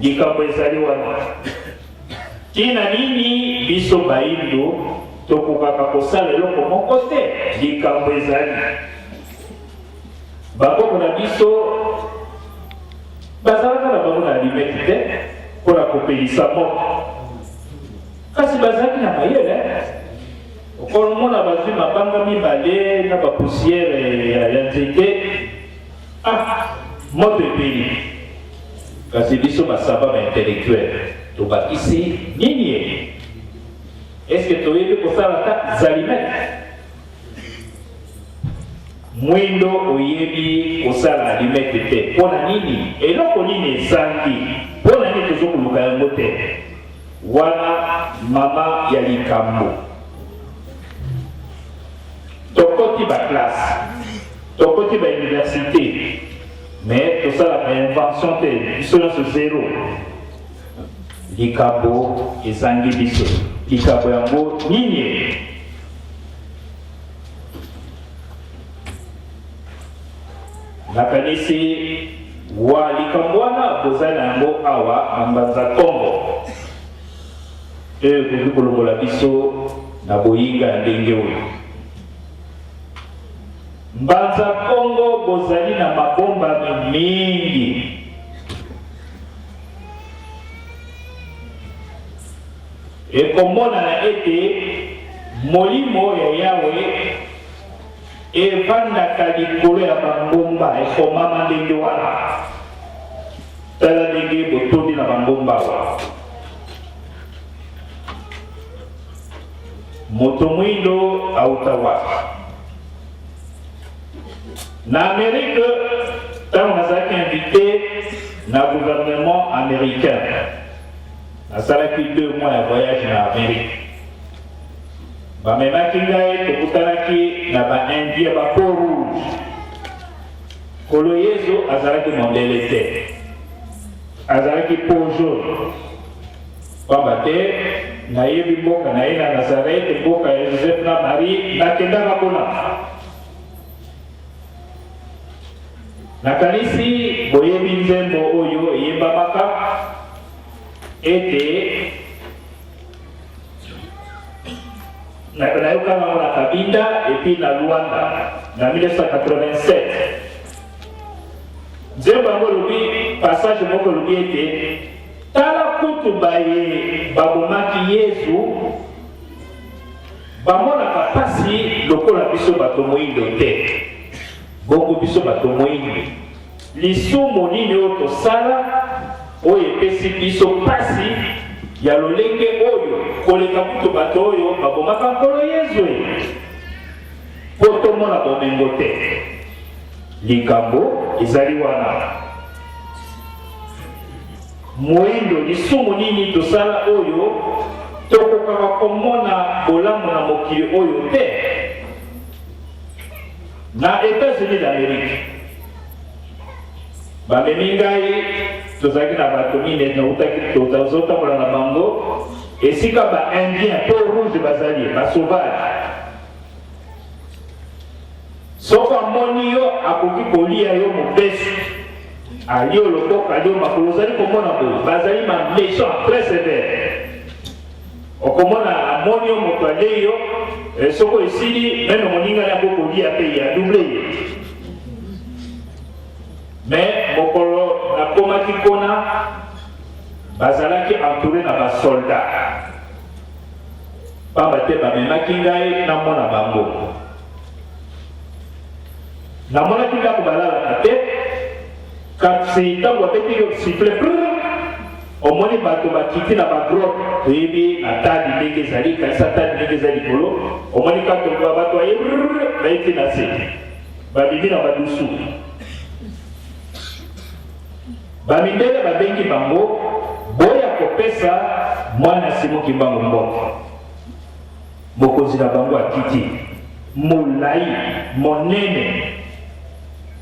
Likambo ezali wana. Tina nini biso baindo tokokaka kosala eloko moko te? Likambo ezali bakoko na biso bazalaka na bango na limete te mpona kopelisa moto, kasi bazalaki na mayele. Okomona bazwi mabanga mibale na bapusiere ya nzete, moto epeli. Kasi biso basaba baintellectuel tobakisi nini ye? Eske toyebi kosala ta zalimete? Mwindo oyebi kosala alimete te. Pona nini? Eloko nini ezangi? Pona nini tozokoluka yango te? Wana mama ya likambo. Tokoti ba classe, tokoti ba université, mais tosala ba invention te, biso nyonso zero. Likambo ezangi biso. Likambo yango nini? Nakanisi wa likambo wana bozali yango awa na Mbanza Congo. Koki kolongola biso na boyinga ya ndenge oyo. Mbanza Congo bozali na mabomba mingi. Ekomona na ete molimo ya Yawe evandaka likolo ya bangomba ekomama ndenge wana. Tala ndenge botondi na bangomba wa. Moto mwindo auta wapi? Na Amérique, tant on a invité le gouvernement américain. Ça a été 2 mois de voyage en Amérique. Bamema kingai tokutanaki na ba Indien ba peau rouge. Kolo Yesu azalaki mondele te. Azalaki peau jaune. Pamba te na yebi mboka na ye na Nazareth mboka ya Joseph na Marie nakendaka kuna nakanisi boyebi nzembo oyo eyembamaka ete nayokanga na Kabinda epi na Luanda na 1987 nzembo yango lobi passage moko lobi ete tala kutu baye babomaki Yesu bamonaka pasi lokola biso bato moyindo te bongo biso bato moyindo lisumu nini oyo tosala oyo epesi biso pasi ya lolenge oyo koleka kutu bato oyo babomaka nkolo Yesu po tomona bomengo te likambo ezali wana moyindo lisumu nini tosala oyo tokokaka komona bolamu na mokili oyo te na États-Unis d'Amérique bamemi ngai tozalaki na bato mine nautaki tozotambola na bango esika ba-indien to rouge bazali basauvage soko amoni yo akoki kolia yo mobesu ali yo lokoka ali yo makolo ozali komona boye bazali ma méchant très sévère okomona amoni yo moto alei yo soko esili meme moningani akokolia pe ya double ye mais mokolo nakomaki kona bazalaki entouré na basoldat pamba te bamemaki ngai namona bango namonaki ndako balalaka te kasi ntango abeti siffle omoni bato bakiti na bagrotte toyebi na tadi ndenge ezali kasi atadi ndenge eza likolo omoni katongo bato aye baiti na se babimi na badusu bamindele babengi bango boya kopesa mwana Simon Kimbangu mboka mokonzi na bango akiti molai monene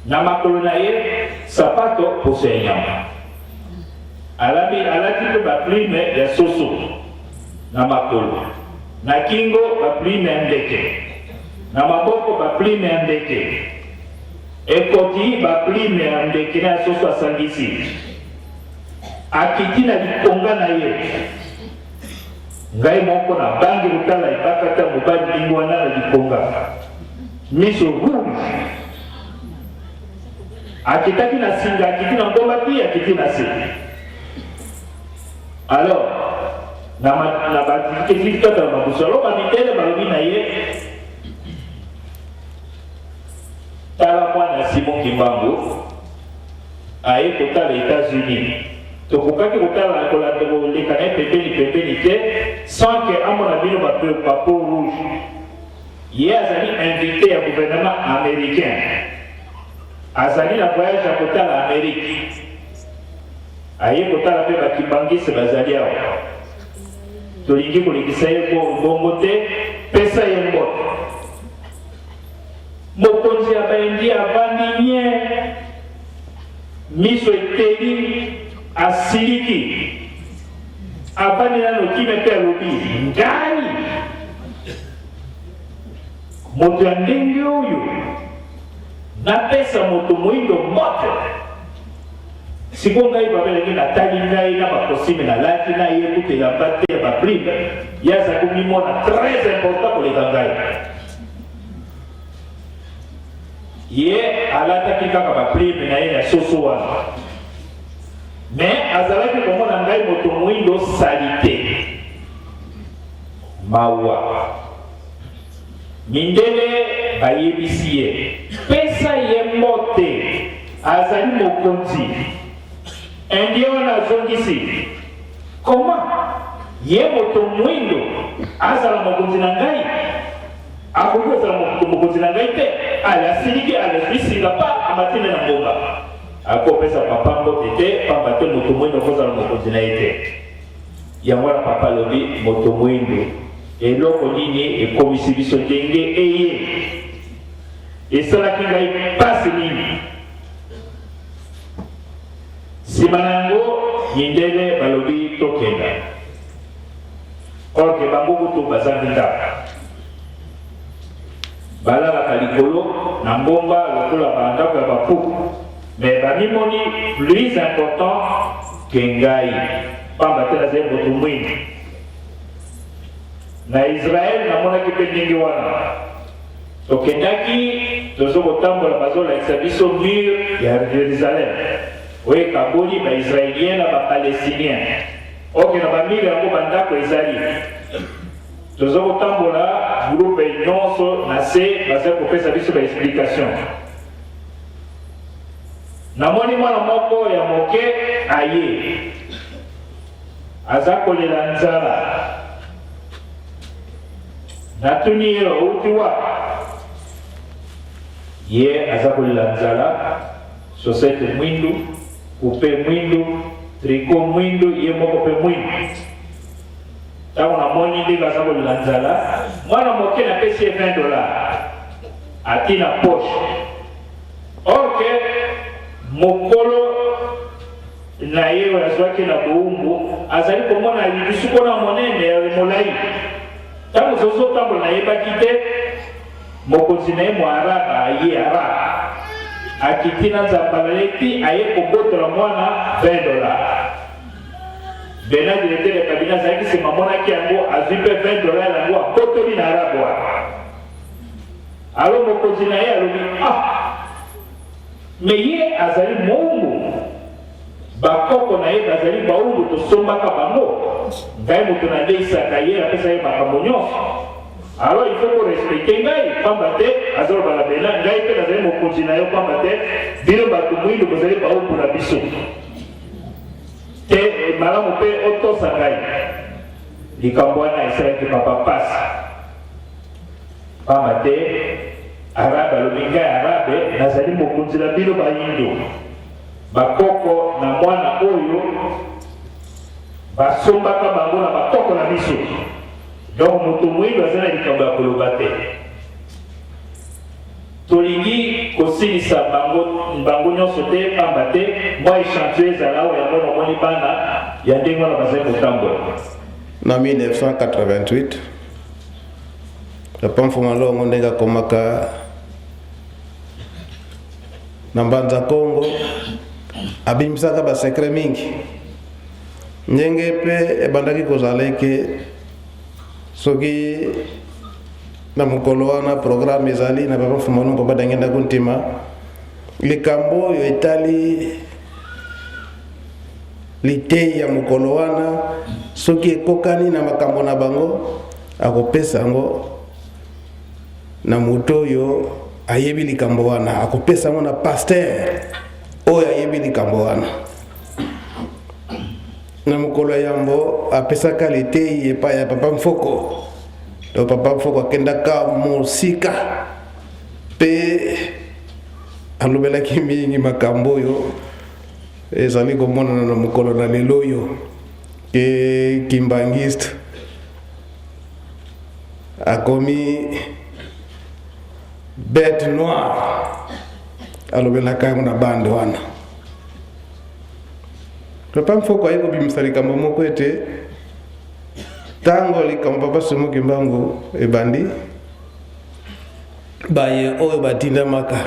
na makolo na ye sapato poso ya nyama alati mpe baprime ya soso na makolo na kingo baprime ya ndeke na maboko baprime ya ndeke ekoti baprime ya ndeke na soso asangisi akiti na likonga na ye ngai moko na bangi kotala ebakata mobali lingi wana na likonga miso rouge akitaki na singa akiti na ngomba pi akiti na se alors na batikiki kaka na mabuso alo bamindele balobi na ye tala mwana Simon Kimbangu aye kotala États-Unis tokokaki kotala koleka na ye pembeni te sans que amona bino bapeau rouge ye azali invité ya gouvernement américain azali na voyage ya kotala Amérique aye kotala mpe bakibangisi bazali awa tolingi kolekisa ye bongo te pesa ye mbote mokonzi ya baindi avandi nye miso eteli asiliki avandi nano kime mpe alobi ngai moto ya ndenge oyo napesa moto moyindo mote siko ngai babelenge natali ngai na bakosime nalati na ye kutela bate ya baprime ye aza komimona très important koleka ngai ye alataki kaka baprime na ye ya soso wana mais azalaki komona ngai moto moyindo salite mawa mindele bayebisi ye pesa ye mote azali mokonzi indien wana azongisi koma ye moto mwindo azala mokonzi na ngai akoki kozala mokonzi na ngai te alasiliki alaisinga pa amatinde na ngomba akopesa papa mbote te pamba te moto mwindo akozala mokonzi na ye te yango wana papa alobi moto mwindo eloko nini ekomisi biso ndenge eye esalaki ngai pasi nini nsima na yango mindele balobi tokenda or ke bango kutu bazangita balalaka likolo na ngomba lokola bandako ya bapuku mais bamimoni plus important ke ngai pamba te nazali moto mwingi na Israel namonaki mpe ndenge wana tokendaki tozokotambola bazolakisa biso mur ya Jerusalem oyo ekaboli baisraélien na bapalestinien oke na bamile yango bandako ezali tozokotambola groupe nyonso na se baza kopesa biso baexplication namoni mwana moko ya moke aye aza kolela nzala natuni ye outi wapi ye aza kolela nzala sosete mwindu kupe mwindu triko mwindu ye moko pe mwindu tango namoni ndenge aza kolela nzala mwana moke napesi ye $20 ati na poche orke mokolo na ye oyo azwaki na boumbu azali komona lisuko na monene ya molai tango zozotambola nayebaki te mokonzi na ye moaraba aye araba akiti na nzambala epi aye kobotola mwana $20 bena directeur ya kabina azalaki nsima amonaki yango azwi mpe $20 yango abotoli na arabe wana alo mokonzi na ye alobi me ye azali moumbu bakoko na ye bazali baumbu tosombaka bango ngai moto naleisaka ye apesa ye makambo nyonso alors il faut respecter ngai pamba te azolobala bena ngai mpe nazali mokonzi na yo pamba te bino bato mwindu bozali baumbu na biso te malamu mpe otosa ngai likambo wana esalaki papa pasi pamba te arabe alobi ngai arabe nazali mokonzi na bino bayindo bakoko na mwana oyo basombaka bango na bakoko na biso donc moto mwindu aza na likambo ya koloba te tolingi kosilisa bango nyonso te pamba te mwa échantillon ezala oyo yango namoni bana ya ndenge wana bazali kotambola na 1988 papa mfuma longo ndenge akomaka na mbanza Kongo abimisaka basekre mingi ndenge mpe ebandaki kozala eke soki na mokolo wana programme ezali na papa mfuma longo badangenda kuntima likambo oyo etali litei ya mokolo wana soki ekokani na makambo na bango akopesa yango na moto oyo ayebi likambo wana akopesa yango na pasteur oyo ayebi likambo wana na mokolo yambo apesaka litei epai ya papa mfoko to papa mfoko akendaka mosika pe alobelaki mingi makambo oyo ezali komonana na mokolo na lelo oyo ke kimbangiste akomi bête noire alobelaka yango na bande wana papa mfoko ayeko bimisa likambo moko ete tango likambo papa Semoki Mbangu ebandi baye oyo batindamaka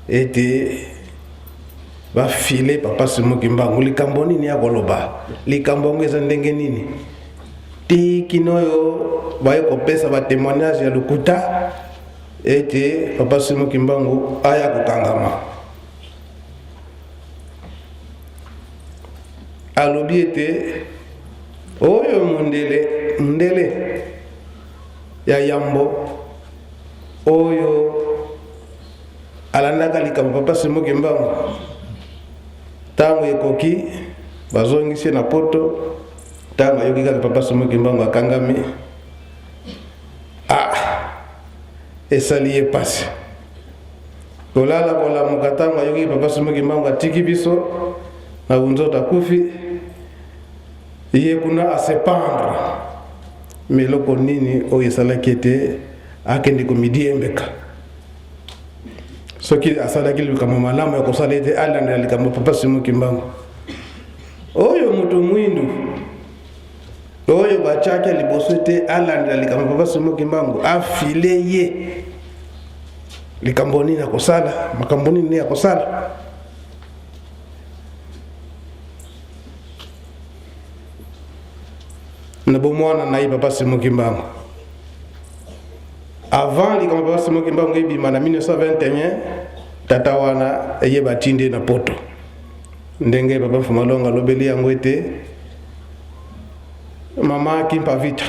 ete bafile papa Semoki Mbangu likambo nini ya koloba likambo yango eza ndenge nini ti kinoyo baye kopesa ba témoignage ya lokuta ete papa Semoki Mbangu aya kokangama alobi ete oyo mundele ya yambo oyo alandaka likambo papa Semoki Mbangu tango ekoki bazongisi na poto tango ayoki kaka papa Semoki Mbangu akangami esali ye pasi kolala kolamuka tango ayoki papa Semoki Mbangu atiki biso na bunzoto akufi ye kuna asepandre meloko nini oyo esalaki ete akende komidi embeka soki asalaki likambo malamu ya kosala ete alandela likambo papa Semoki Mbangu oyo moto mwindu oyo bachaki liboso te alandela likambo papa Simoki Mbangu afile ye likambo nini akosala, makambo nini akosala. Na bomwana na ye papa Simoki Mbangu avant likambo papa Simoki Mbangu ebima na 1921 tata wana ye batinde na poto ndenge papa Mfumalonga lobeli yango ete mama kimpa vita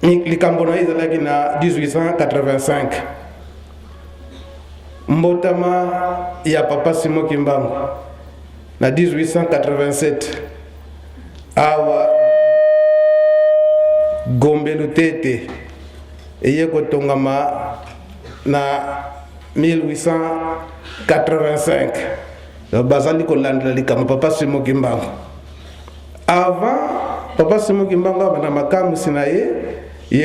likambo na ezalaki na 1885 mbotama ya papa Simoki Mbangu na 1887 awa Gombelu Tete eye kotongama na 1885 bazali kolandela likambo papa Simoki Mbangu. Avant papa Simoki Mbangu abana makamwisi na ye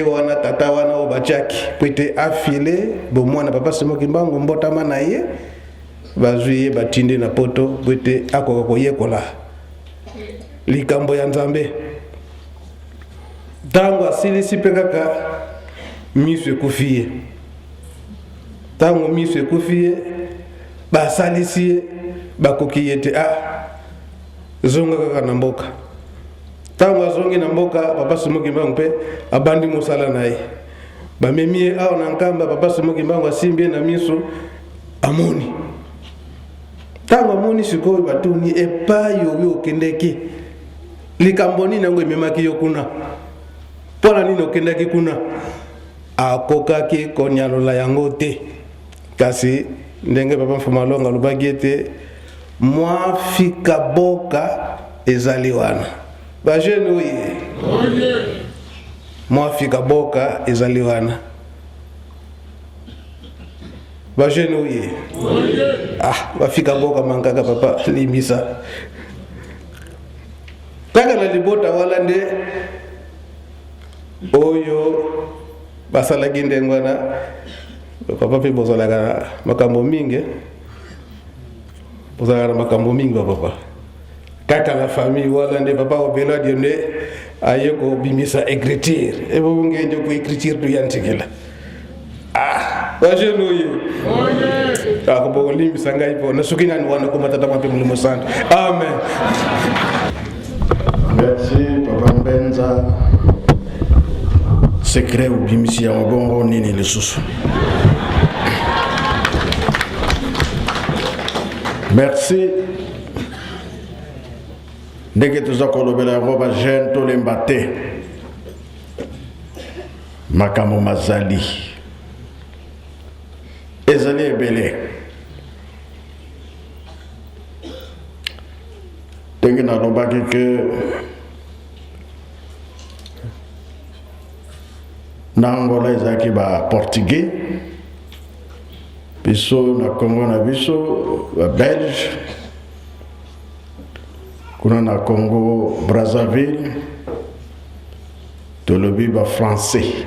wana tata wana o bachaki pwete afile bomwana papa Simoki Mbangu mbotama na ye bazwi ye batinde na poto pwete akoka koyekola likambo ya Nzambe. Tango asilisi pe kaka miso ekufi, tango miso ekufi basalisi bakoki ete zonga kaka na mboka. Tango azongi na mboka papa Simoki Mbangu pe abandi mosala na ye bamemie awa na nkamba papa Simoki Mbangu asimbie na miso amoni. Tango amoni sikoyo batuni epa yo okendeki likambo nini nango ememaki yo kuna pona nini okendaki kuna akokaki konyalola yango te kasi ndenge papa Mfumalonga lobaki ete mwafika boka ezali wana bajene oye mwafika boka ezali wana bajene oye bafika boka mankaka papa limisa taka na libota wala nde oyo basalaki ndengwana papa pe bozalaka makambo mingi papa kaka la famille wala nde papa obela nde ayeko bimisa écriture ebo ngenjo ko écriture du yantikela bajenoye ko bogo limbisa ngai po na sukina ni wana ko matata mape mulimo sana. Amen. Merci papa Mbenza. Secret ubimisi ya mbongo nini lisusu. Merci. Ndenge tuzakolobela yango bajene tolemba te makambo mazali ezali ebele ndenge nalobaki ke na Angola ezalaki ba portugais biso na Congo na biso ba belge kuna na Congo Brazzaville tolobi ba français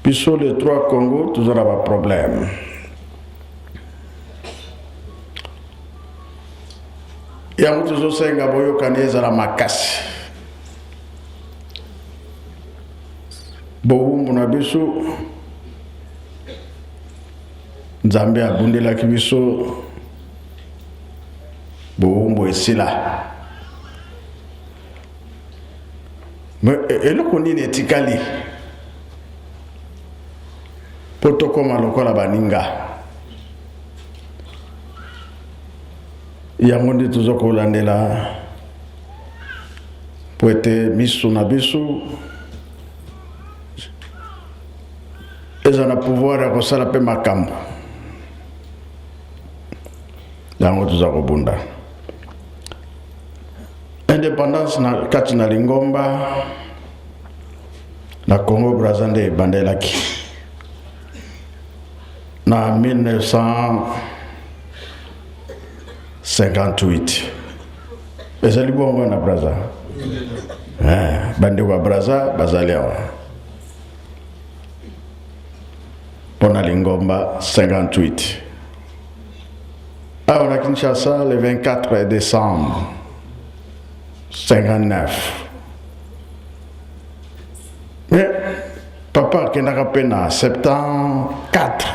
biso les trois Congo toujours ba problème yango tuzosenga boyokani ezala makasi bowumbu na biso Nzambe abundelaki biso bowumbu esila eloko nini etikali po tokoma lokola baninga yango nde tozokolandela po ete miso na biso eza na pouvoir ya kosala mpe makambo yango toza kobunda indépendance na kati na Lingomba na Congo Brazza nde ebandelaki na 1958 ezali bongo na Brazza bandeko ya Brazza bazali awa pona Lingomba 58 awa na Kinshasa le 24 décembre 59. Mais papa qui n'a pas na 74.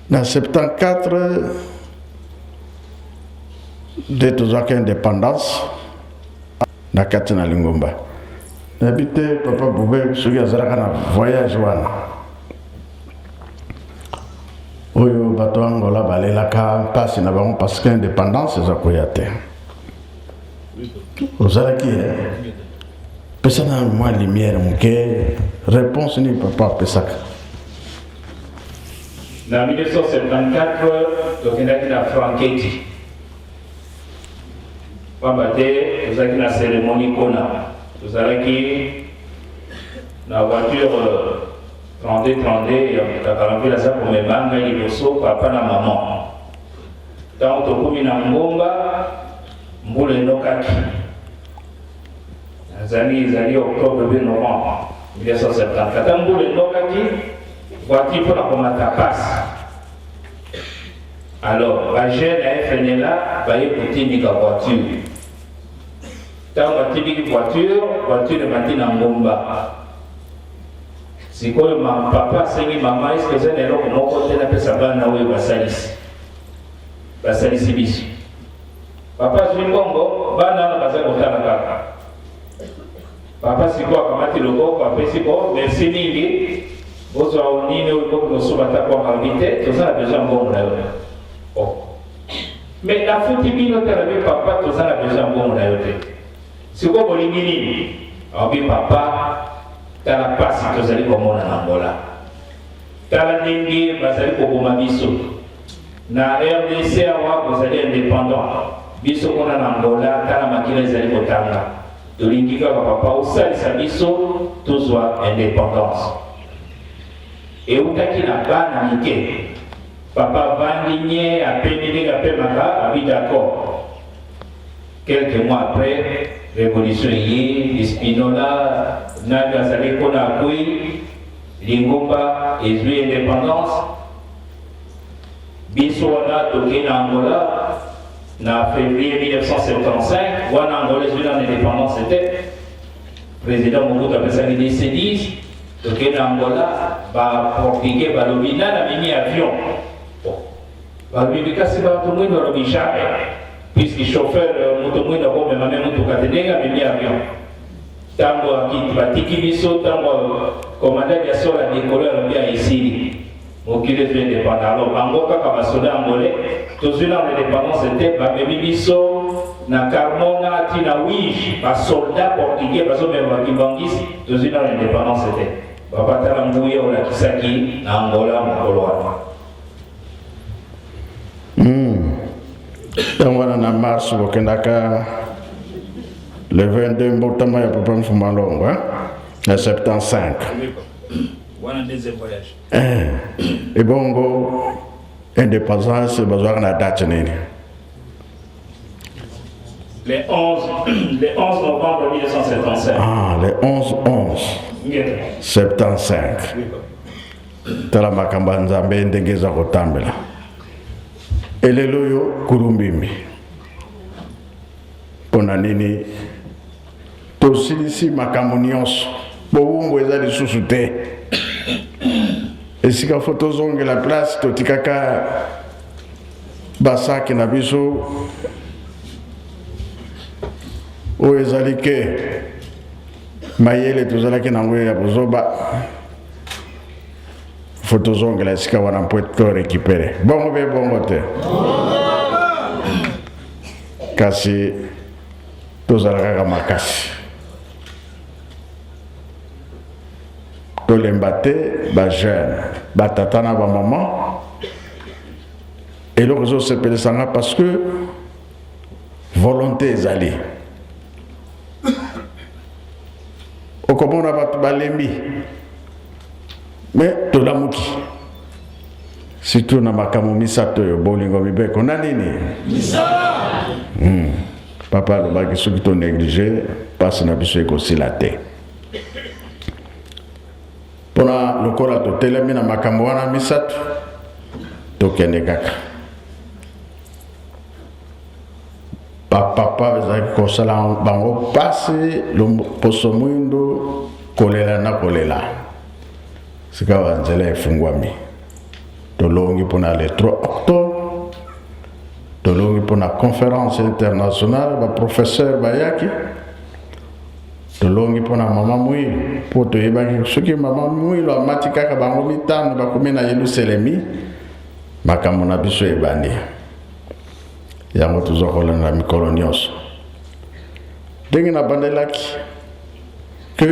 Dans 74, de toute indépendance, na katina lingomba. N'habité papa Boubé, celui qui a un voyage. Oyo bato Angola balelaka mpasi na bango parce que indépendance eza koya te. Ozalaki pesa na mwa lumière moke réponse ni papa pesaka. Na 1974 tokendaki na Franketi. Pamba te tozalaki na cérémonie kona. Tozalaki na voiture 32 ya kalambi za kumebanga liboso papa na maman. Tant tokumi na ngomba mbula enokaki. Zali octobre be novembre 1974. Mbula enokaki voiture pour la komata passe. Alors, la jeune a fait là, va écouter une voiture. Tant que tu voiture de matin en bomba. Si quoi ma papa, c'est maman, est-ce que c'est un autre mon côté n'a pas sa banne ou basalis. Basalis bis. Papa, je suis bongo, banana baza kota na kaka. Papa, c'est quoi comme tu le go, papa, c'est quoi, merci mingi. Vous avez une ou une autre soubata pour m'inviter, tout ça a besoin de bon là. Mais la foutibine au terrain, papa, tout ça a besoin de bon là. Si vous voulez minime, on papa, tu as la passe, tu as les commandes en Angola. Tu as la dengue, tu as les commandes biso. Na RDC, vous allez indépendant. Biso qu'on a en Angola, tu as la machine, vous allez kotanga. Tu l'ingika papa, ou ça, ça biso, tout soit indépendance. Et où tu as qui n'a pas n'amitié. Papa Vandigné a pénétré à Pemaka, a dit d'accord. Quelques mois après, révolution y Spinola, Nagasale Konakui, Lingomba, et lui indépendance. Bissouana, Toké Angola, en février 1975, Wana Angola, lui en indépendance c'était. Président Mobutu appelle ça les DC-10, Toké Angola, portugais, Balobina, a mis avion. Balobika, c'est pas tout le monde dans le jamais. Puisque le chauffeur motomouine a même motokatenega a mis avion. Tango qui va tiki biso, tango commandant bien sûr la décolleur bien ici. Mon qui est indépendant. Alors, Angoka Kabasoda Angolais, tous une en indépendance était, bah, biso, na Carmona, tina Ouij, bah, soldat portugais, bah, même Wakibangis, tous une en indépendance était. Papa Tarambouye ou la Kisaki, na Angola, Mokoloa. Donc on a mars au Kendaka le 22 Mbotama ya papa Mfumalongo, le 75. Voilà un deuxième voyage. Et bongo indépendance besoin na date nini. Le 11 novembre 1975. Ah, le 11-11-75. Tala makamba nzambe ndengeza kotambela. Eleloyo kurumbimi. Pona nini tosilisi makambo nyonso bowumbu eza lisusu te. Esika foto zonge la place totikaka basaki na biso oyo ezali ke mayele tozalaki nango ya bozoba foto zonge la esika wana mpo to récupéré bongo be bongo te kasi tozalaka kaka makasi tolemba te bajeune batata na bamama eloko ezosepelesanga parce que volonté ezali okomona bato balembi mais tolamuki surtout na makambo misato oyo bolingo mibeko na nini papa alobaki soki tonéglige mpasi na biso ekosila te mpona lokola totelemi na makambo wana misato tokende kaka papa bazalaki kosala bango pasi poso mwindo kolela na kolela sikawa nzela efungwami tolongi mpona le 3 octobre tolongi mpona conférence internationale baprofesseur bayaki tolongi mpona mama Mwilu mpo toyebaki soki mama Mwilu amati kaka bango mitano bakomi na Yelusalemi makambo na biso ebandi yango tozokolanda mikolo nyonso ndenge nabandelaki ke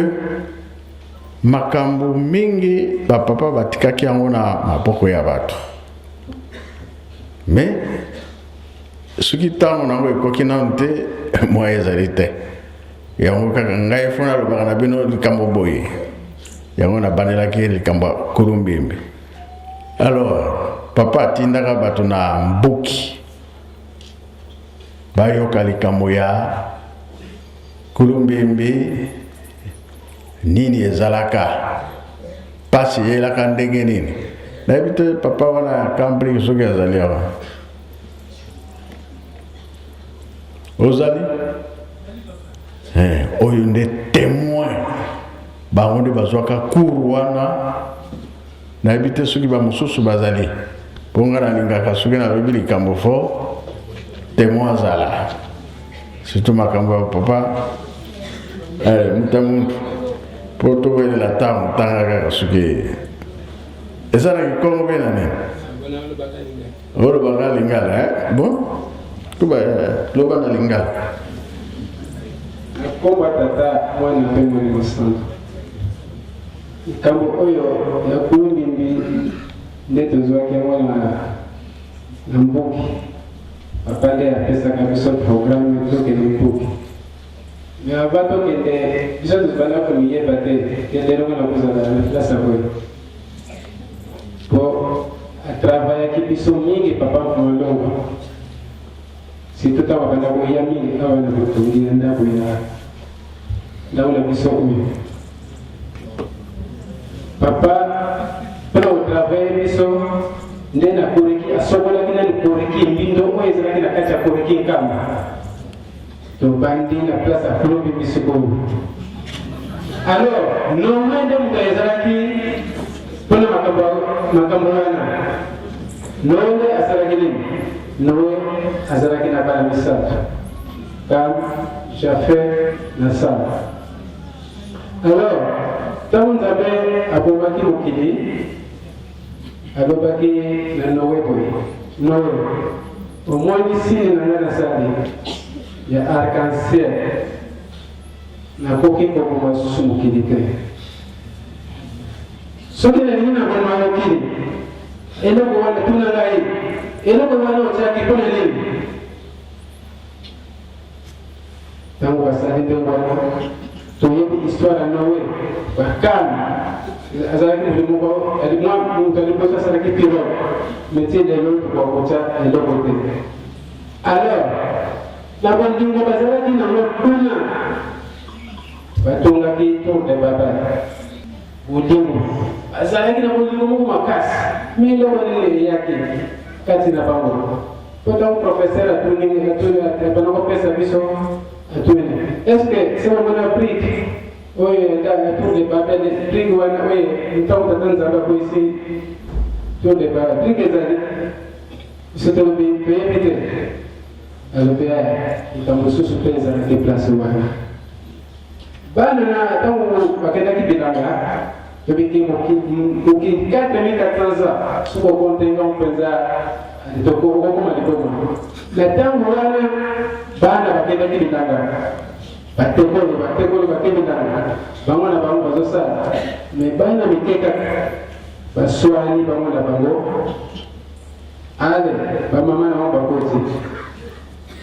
makambo mingi bapapa batikaki yango na maboko ya bato me soki ntango nango ekoki nanu te mwa ezali te yango kaka ngai fona lobaka na bino likambo boye yango nabandelaki likambo ya Kulumbimbi. Alors papa atindaka bato na mbuki bayoka likambo ya Kulumbimbi nini ezalaka pasi yelaka ndenge nini nayebi te papa wana akampli soki azali awa ozali oyo nde témoin bango nde bazwaka kuru wana nayebi te soki bamosusu bazali mpo nga nalingaka soki nalobi likambo fo témoin azala surtout makambo ya papa muta muntu mpo towelela ntango ntanga kaka soki ezalaki kongo mpe na nini olobaka lingala bon tuba loba na lingala komba tata mwana mpe mwani mosantu likambo oyo ya Kulumbimbi nde tozwaki yango na mbuki papa nde apesaka biso programme tokende mbuki me ava tokende biso tozobanda komiyeba te kende elongo na kozala na place oyo po atravayaki biso mingi papa mfamandongo surtout ntango abanda koya mingi awa na botongi na ndako ya ndako na biso oyo papa mpona kotravaye biso nde na koreki asokolaki nani koreki mbindo oyo ezalaki na kati ya koreki nkamba tobandi na place ya Kulumbimbi sikoyo. Alors nonga nde moto ezalaki mpona makambo wana noe nde asalaki nini noe azalaki na bana misato Kam, Jafer na Sam. Alors ntango Nzambe abomaki mokili alobaki na Noe boye Noe omwanisi na nga nasali ya arc-en-ciel nakoki koboma susu mokili te soki nalingi na boma mokili eloko wana tuna ngai eloko wana otiaki mpona nini ntango basali ndenge wana toyebi histoire ya Noe bakana azalaki moto moko moto aliboso asalaki pirogue metie lelo tokokotya eloko te. Alors na bandingo bazalaki nango kuna batongaki tour de Babel bolingo bazalaki na bolingo moko makasi me eloko nini eyaki kati na bango po ntango professeur atuni kopesa biso atuni est ce que c'est mon brique oyo ya tour de Babel brique wana oyo ntango tata Nzambe akoyisi tour de Babel brique ezali biso toyebi te alobi likambo susu mpe ezalaki place wana bana na ntango bakendaki bilanga tobiki moki 4400 ans soki okontenga mpenza okokoma liboma na ntango wana bana bakendaki bilanga batekolo bake bilanga bango na bango bazosala me bana mike kaka baswani bango na bango ale bamama na bango bakoti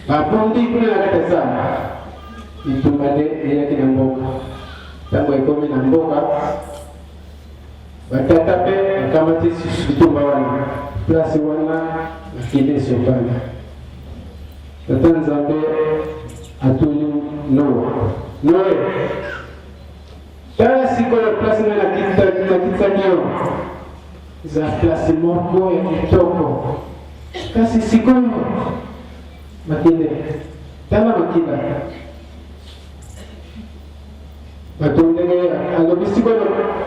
bapondi kuna na kati ya zamba itumba nde eyaki na mboka ntango ekomi na mboka batata mpe bakamati bitumba wana place wana bakende esopana tata Nzambe atuni Noe tala sikoyo place nga nakitaki yo eza place moko ya kitoko kasi sikoyo makende tala makila batumdenge alobisiko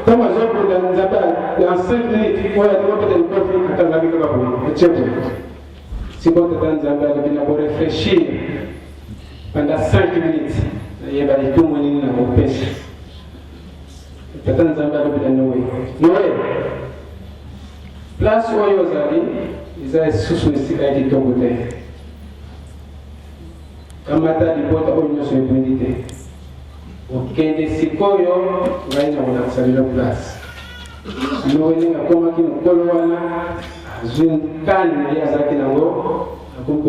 tama zobu dans en 5 minutes pour la demande de coffee attends la bika pour check si bon dans Zambia le bina pour réfléchir pendant 5 minutes il va y tout moniner na kopesa dans Zambia le bina noé place oyo zali iza susu nisika ki tokote kamata lipota oyo nyonso ebundite okende sikoyo ngai na kolakisa place nowe akomaki mokolo wana azwi nkani na ye azalaki nango akomi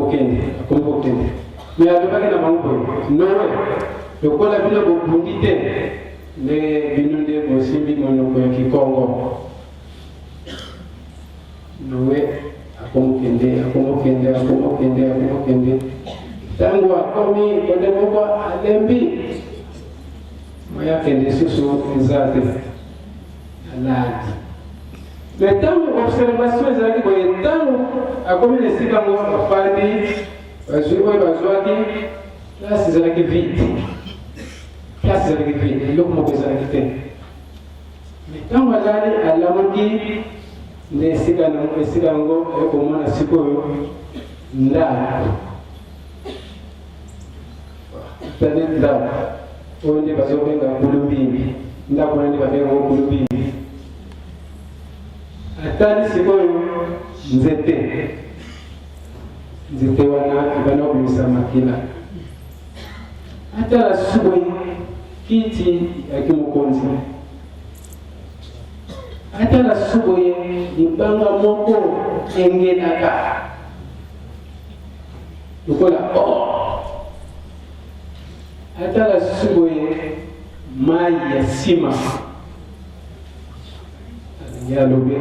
me alobaki na bango boye nowe lokola bino bobundi te nde bino nde bosimbi monoko ya kikongo nowe akomokende ntango akomi kode moko alembi moya kende susu eza te aladi me ntango observation ezalaki boye ntango akomi na esika ngo afandi bazwi oyo bazwaki place ezalaki vide eloko moko ezalaki te me ntango alali alamuki nde esika yango ekomona sikoyo ndako tade ndako oyo nde bazobenga kulumbimbi ndako wana nde babenga ngo kulumbimbi atali sikoyo nzete wana ebana kobimisa makila atala suboyi kiti yaki mokonzi atala suboye libanga moko engelaka lokola atala suboye mai ya nsima alingi alobi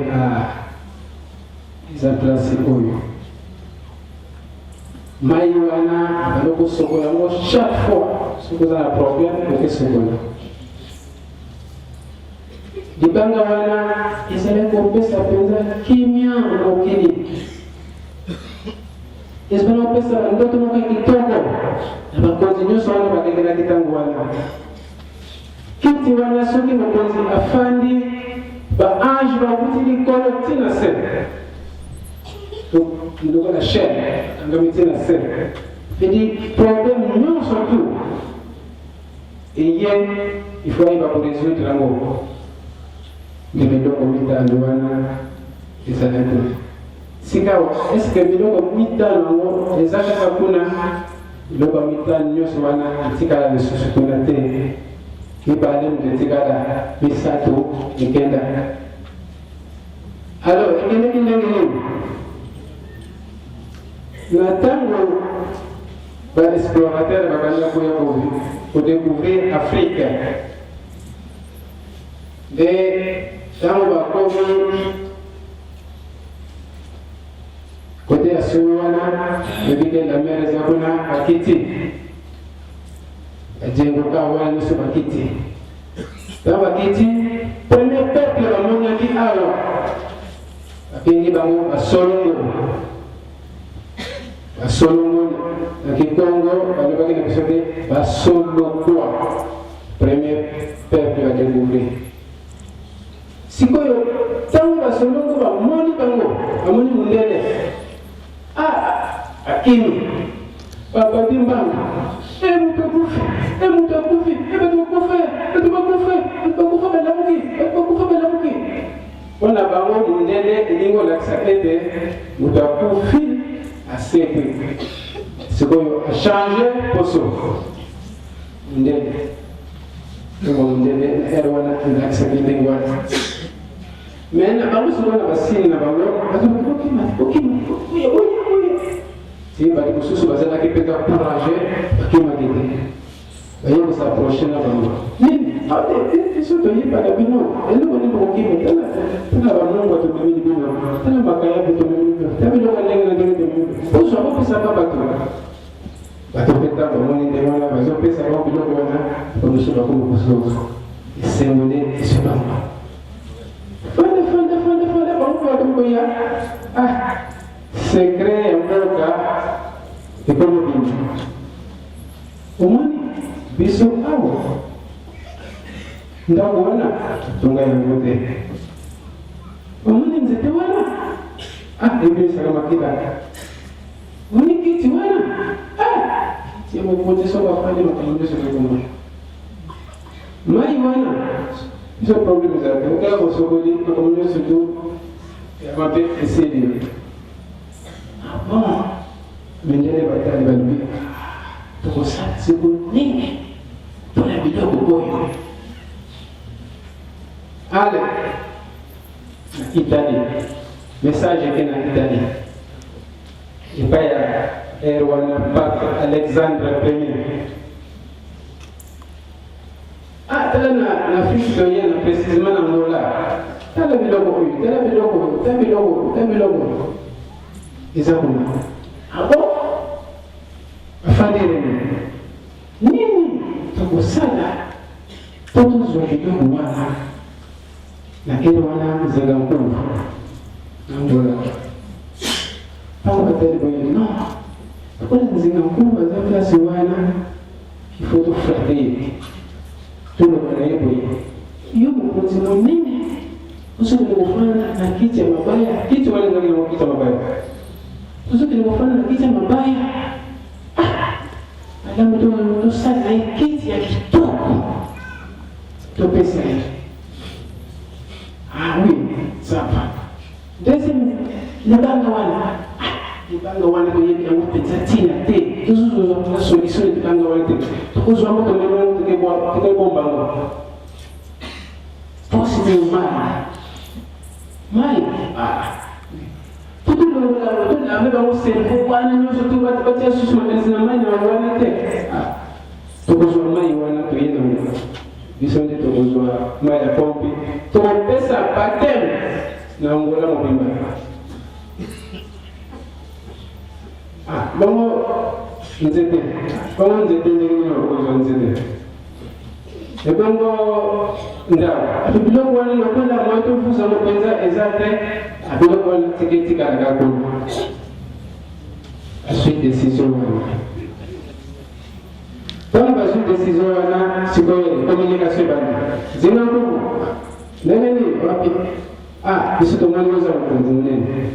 eza place oyo mai wana balokosokola yango chaque fois soki oza na problème okesokola libanga wana ezalaki kopesa mpenza kimia mokili ezalaki kopesa ndoto moko ya kitoko na bakonzi nyonso wana bakengelaki ntango wana kiti wana soki mokonzi afandi baange bakuti likolo ntina se ndoko na chaine angami ntina se edi problème nyonso tu eye ifo ayeba koresoudre yango miloko mitano wana ezalaki sikawa eske miloko mitano yango eza kaka kuna miloko mitano nyonso wana etikala lisusu kuna te mibale mutu etikala misato ekenda alors ekendeki ndenge nini na ntango baexplorateur bakanga koya kodécouvrir Afrique nde ntango bakomi kote ya solo wana ebike la mer eza kuna bakiti bajengoka wana nyonso bakiti ntango bakiti premier peuple bamonaki awa babengi bango basolongo na kikongo balobaki na biso te basolokwa premier peuple badécouvrir sikoyo ntango basolongo bamoni bango bamoni mondele akimi babadi mbanga mutu akufi balamuki mpona bango mondele elingi olakisa ete mutu akufi asekwi sikoyo achange poso mondele tongo mondele na ere wana elakisaki ndenge wana mais na bango sikoyo na basini na bango okima ti bali mosusu bazalaki mpenza courage bakimaki te baye kosaproche na bango nini biso toyebaka bino eloko nini bokokimi tala bamongo tomemili bino tala makayabi tomemili bino ta biloko ndenge na ndenge tomemili ozwa bopesaka bato mpe ntango bamoni ndenge wana bazopesa bango biloko wana bamosusu bakomi kososo esengole esobanga fanda bango bakomi koya secret ya mboka ekomi bino omoni biso awa ndako wana tonga yango te omoni nzete wana ebisaka makila omoni kiti wana kiti ya mokoteso bafandi makambo nyonso ekoma mai wana biso problème ezalaka okala kosokoli makambo nyonso to mabe eseli bon mindele batali balobi tokosala siko nini mpona biloko oyo ale na Italie message eke na Italie epai ya ere wana pape Alexandre Ier tala na Afrique doyenne précisément na Angola tala biloko oyo tala biloko eza kuna bon afandire nini tokosala po tozwa biloko wana na ere wana nzela nkulu na Angola pango batali boye non tokola nzela nkulu baza place wana ifo tofrape toloba na ye boye yo mokonzi monene osokele kofana na kiti ya mabaya kiti wana ezali yango kiti ya mabaya osokele kofana na kiti ya mabaya alamu tosala na ye kiti ya kitoko topesa ye oui sapa deuxième libanga wana toyebi yango mpenza ntina te tozozwa solution ya libanga wana te tokozwa moto lelo tekebombango posi te mai totolave bango servo wana nyonso to batia susu makanisi na mai na wana te tokozwa mai wana toyenda biso nde tokozwa mai ya pompe tokopesa bateme na Angola mobimba bango nzete ndenge nini bakozwa nzete ebongo ndako biloko wana lokola mwa tofusa mopenza eza te biloko wana tiketikala kuna azwi décision wana ntango bazwi décision wana sikoyo communication ebanda zinga nkuku ndenge nini wapi biso tomoni oza mokonzi monene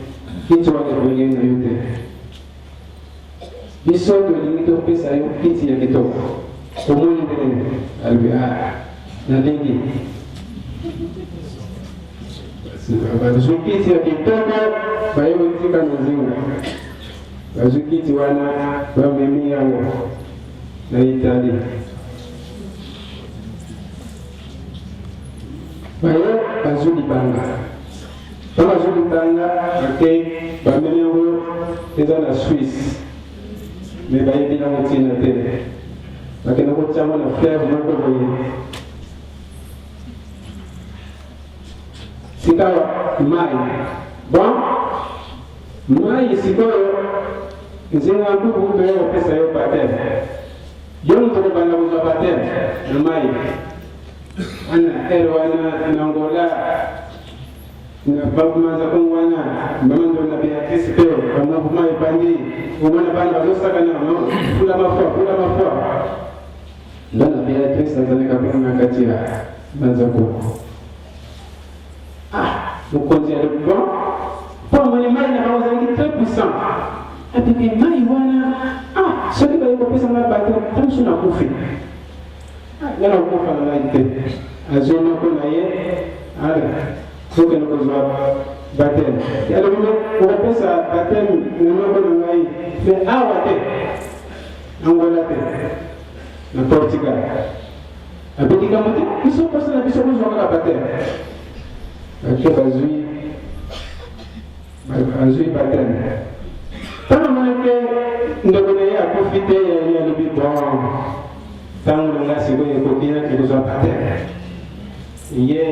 kiti wana ebongi na yo te biso tolingi topesa yo kiti ya kitoko omoni ndenge alobi nalingi bazwi kiti ya kitoko bayokotika na zinga bazwi kiti wana bamemi yango na Italie bayo bazwi libanga bazwi libanga ake bamemi yango eza na Suisse me bayebi nango ntina te bakenda kotiango na fleuve moko boye sikawa mai bon mai sikoyo nzinga nkuku toye kopesa yo bateme yo moto kobanda kozwa bateme na mai ana ere wana na Angola na bakumanza kongo wana bamando na Beatrice pe bamavuma epandi omona bana bazosakana fula mafua ndana Beatrice azalaka pena na kati ya banzako mokonzi alobi bon mpo moni mai na bango ozalaki très puissant apeke mai wana soki bayekopesa ngai bato ntango so nakufi ngana kokufa na ngai te azwi moko na ye sokende kozwa bateme alobi okopesa bateme na moko na ngai me awa te Angola te na Portugal abetikamo te biso posa na biso kozwa kaka bateme ake bazwi bateme ntango monake ndeko na ye akufi te ye alobi bon ntango na ngai sikoyo ekokinaki kozwa bateme ye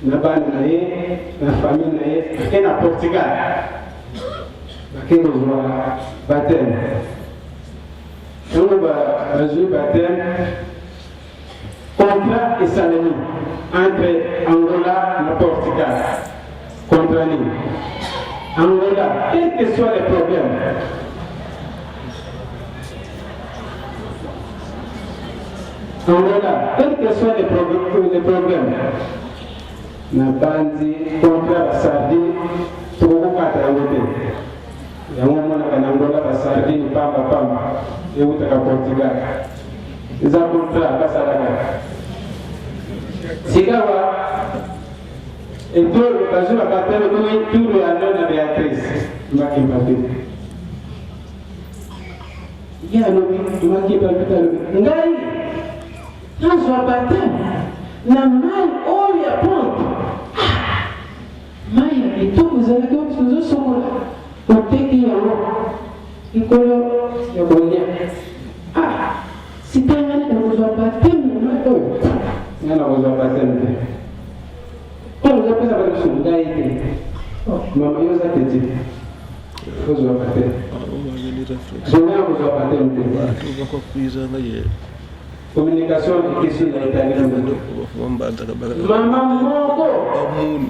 na bana na ye na famille na ye ake na Portugal bake kozwa bateme ntango bazwi bateme contrat esalemi entre Angola na Portugal contrat nini Angola quel que soit les problèmes Angola, quels que soient les problèmes, na bandi contre la sardine, tout le monde a travaillé. Il y a un moment où Angola, la sardine, pamba, et où tu as Portugal. Ils ont compris à Kasaraga. Sigawa, et tout le jour à bataille, tout le année de Béatrice, Makimbati. Il y a le Makimbati. Ngai, quand je vais bataille, na mal haut et à ponte. Maïa, et tout, vous avez comme ce que je suis là. Pour t'aider à l'eau. Il colle, il y a bon lien. Ah, si tu as un peu de bataille, il y a un peu de bataille. Quand vous avez ça, vous avez un gaïté. Maman, il y a un peu de vous avez bataille. Je n'ai pas besoin de bataille. Communication et question de l'Italie. Maman Mongo,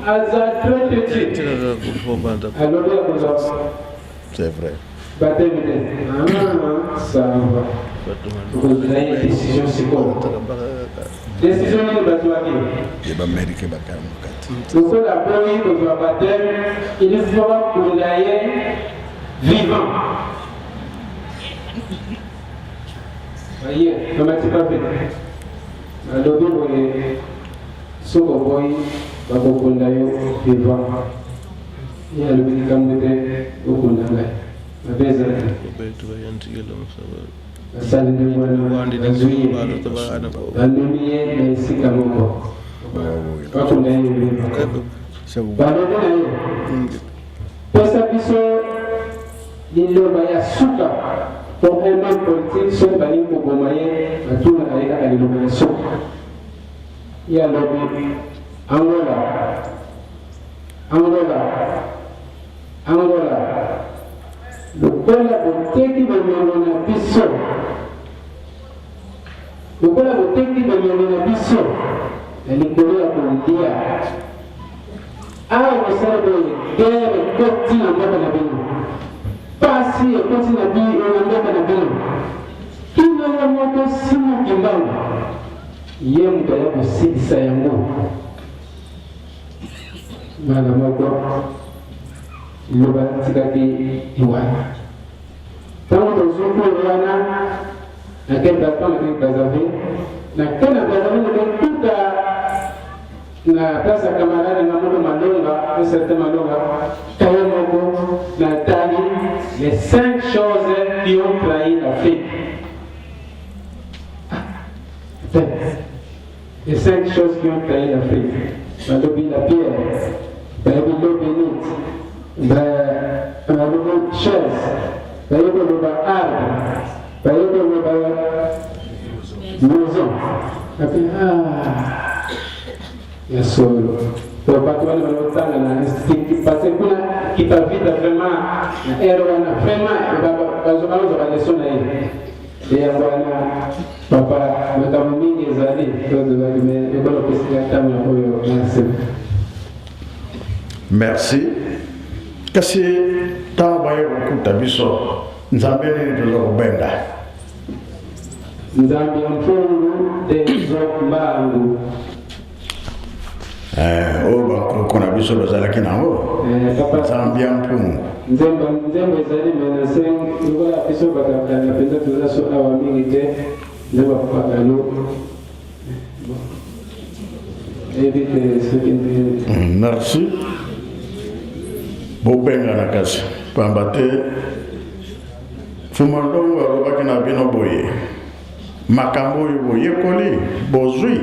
Aza très petit. Alors, c'est vrai. Bataille, ça va. Vous avez une décision, c'est quoi? Décision de bataille. Il va mériter ma carte. Le seul appui de la bataille, il faut que vous ayez vivant. Voyez, je ne m'ai pas fait. Alors, vous voyez, ce que vous voyez, vous avez vivant. Il y a le médicament de Okundanga. La baisse. La salle de moi, la zuie, la lumière, la sikamoko. Okundanga est vivant. Balonnaye. Pesa biso, l'ilobaya suka. Pour un homme politique, ce bali pour Gomaye, à tout le monde à l'illumination. Il y a l'objet Angola. Le peuple a voté qui va mener la mission. Le peuple a voté qui va mener la mission. Elle est connue à Bondia. Ah, vous savez, guerre continue à la vie. Passi et continue à vie et à la vie. Qui ne l'a pas si nous qui l'ont. Yem d'ailleurs aussi dit ça y est moi. Madame Moko, le bâtiment Iwana. Tant que je suis Iwana, à quel bâtiment avec Bazavé, na quel Bazavé avec toute la place à camarade de Mamadou Malonga, un certain Malonga, Kayamoko, Nathalie, les 5 choses qui ont trahi l'Afrique. Les 5 choses qui ont trahi l'Afrique. La pierre, l'eau bénite, la chaise, l'arbre, la maison. La sol. Pour pas toi, le temps, parce que qui t'a vu vraiment, et papa, notamment les années, merci. Qu'est-ce que tu as envoyé au coup de biso? Nous avons béni de l'Obenda. Nous avons fait des Zokbangu. Oh, qu'on a vu sur le Zalakinaho. Zambian Pum. Nzembe zali menacé, nous voilà piso bakaka na penda tuza so awa mingi te ne va pas allo. Évite ce qui merci. Bobenga na kasi. Pambate. Fumandongo robaki na bino boye. Makambo boye koli bozui.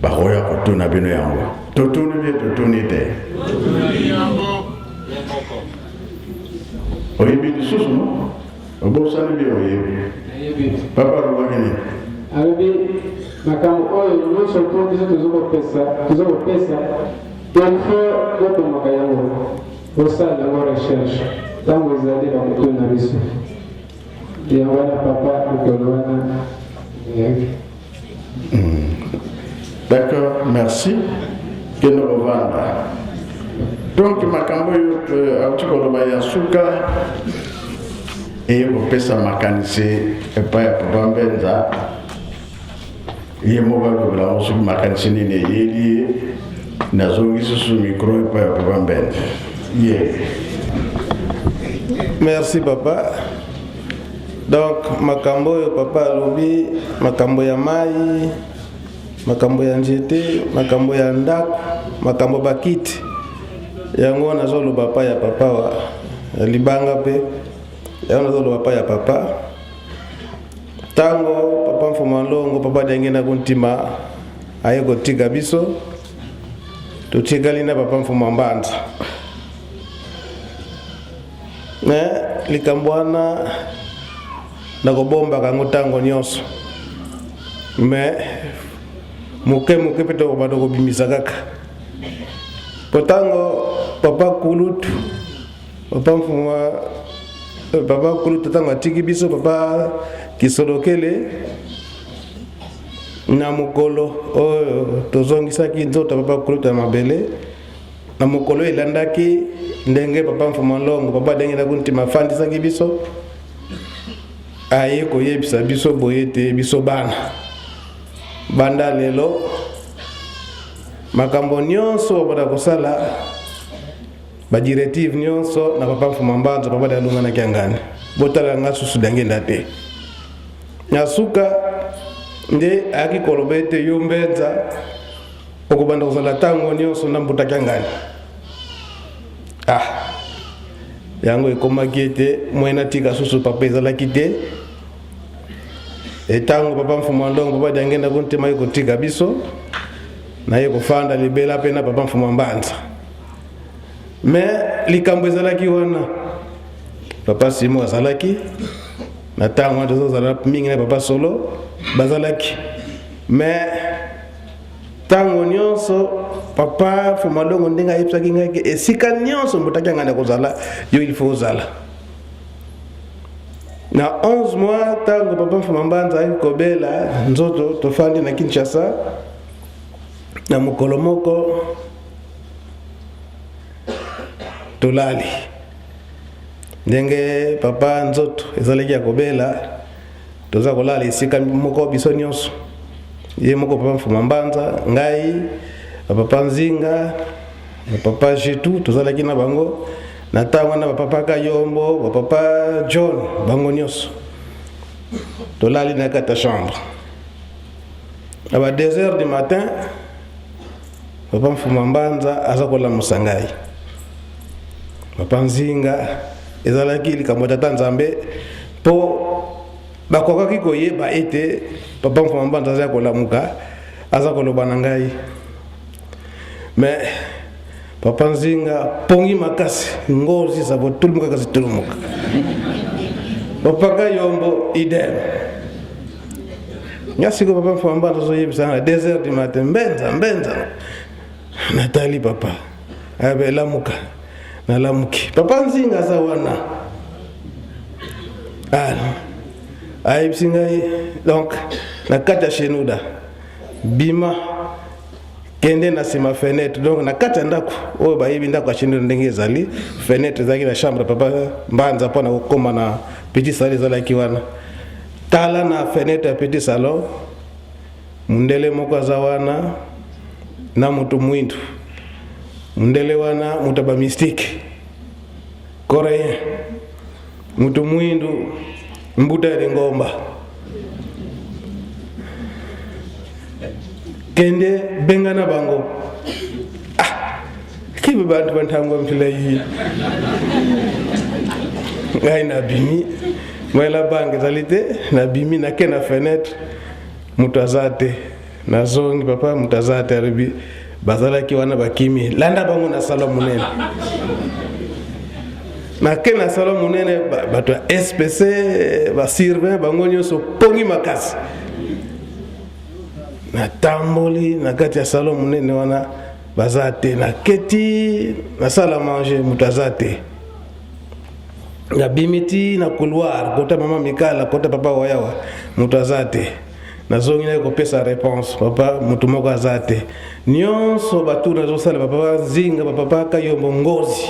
Bahoya kotuna bino yango. Totuni te. Oyebi lisusu no? Obosani bi oyebi. Papa rubakini. Arabi makambo oyo nyonso tuzokopesa ilfo kotomaka yango osala yango recherche ntango ezali bakotuna biso yango wana papa mokolo wana eyaki. D'accord, merci. Que nous revendons. Donc, makambo yote autikoloba ya suka et kopesa makanisi epa ya papa Mbenza ye mobile bla musu makanisi ni ne yeli na zongi susu micro pa papa Mbende. Merci papa. Donc makambo yo papa alobi makambo ya mai, makambo ya njete, makambo ya ndako, makambo bakiti yango nazoloba pa ya papa wa libanga pe yango nazoloba pa ya papa tango papa mfuma longo papa denge na kuntima aye kotika biso tutikali na papa mfuma mbanza likambwana na kobomba kango tango nyonso me muke peto bado kobimisa kaka potango papa kulutu papa kulutu tango atiki biso papa kisolokele na mukolo oyo tozongisaki nzota papa kulutu ya mabele na mukolo elandaki ndenge papa mfuma longo papa denge na kuntima fandisaki biso aye koyebisa biso boye te biso banda lelo makambo nyonso bada kosala ba directive nyonso na papa mfuma mbanza papa da lunga na kiangani botala nga susu dangenda te nyasuka nde aki kolobete yombenza okubanda kosala tango nyonso na mbuta kiangani yango ekomaki ete mwena tika susu papa ezalaki te etango papa mfuma ndongo papa dangenda kuntema yeko tika biso na yeko fanda libela pena papa mfuma mbanza me likambo ezalaki wana papa Simo azalaki na tango ndo zala mingi na papa Solo bazalaki me tango nyonso papa mfuma ndongo ndenga yepsaki ngake esika nyonso mbutaki ngana kozala yo il faut zala na 11 mois tango papa mfuma mbanza kobela nzoto tofandi na Kinshasa na mukolo moko tolali ndenge papa nzoto ezalaki ya kobela toza kolala esika moko biso nyonso ye moko papa mfuma mbanza ngai papa Nzinga papa Jetu tozalaki na bango na tango na papa Kayombo papa John bango nyonso tolali na kata chambre à 2h du matin papa mfuma mbanza azakola musangai papa Nzinga ezalaki likambo tata Nzambe po bakokaki koyeba ete papa mfuma mbanza azakola muka azakoloba na ngai mais papa Nzinga pongi makasi ngozi sabo tulumuka kasi tulumuka papa Kayombo idem nyasiko papa mfuma mbanza zoyebisa na 2h du matin mbenza Natali papa abe lamuka na lamuki papa Nzinga za wana aibsinga donc na kata shenuda bima kende na sima fenêtre donc na kata ndako oyo bayibi ndako shenuda ndenge ezali fenêtre zaki na chambre papa Mbanza pona kokoma na petit salon zalaki wana tala na fenêtre ya petit salon mundele moko za wana na mutu mwindu mundele wana mutaba mystique coréen mutu mwindu mbuta ya ngomba kende bengana bango kibe bantu bantango mpila yi ngai na bimi mwela bange zalite na bimi na kena fenêtre mutazate na zongi papa mutazate aribi bazalaki wana bakimi landa bango na salon munene na kena salon munene bato SPC ba sirve bango nyonso pongi makasi na tamboli na kati ya salon munene wana bazate na keti na sala manger mutazate na bimiti na couloir kota mama Mikala kota papa Wayawa mutazate na zongi na kopesa réponse papa mutu moko azate nyonso batu na zo sala papa Nzinga papa Kayombo ngozi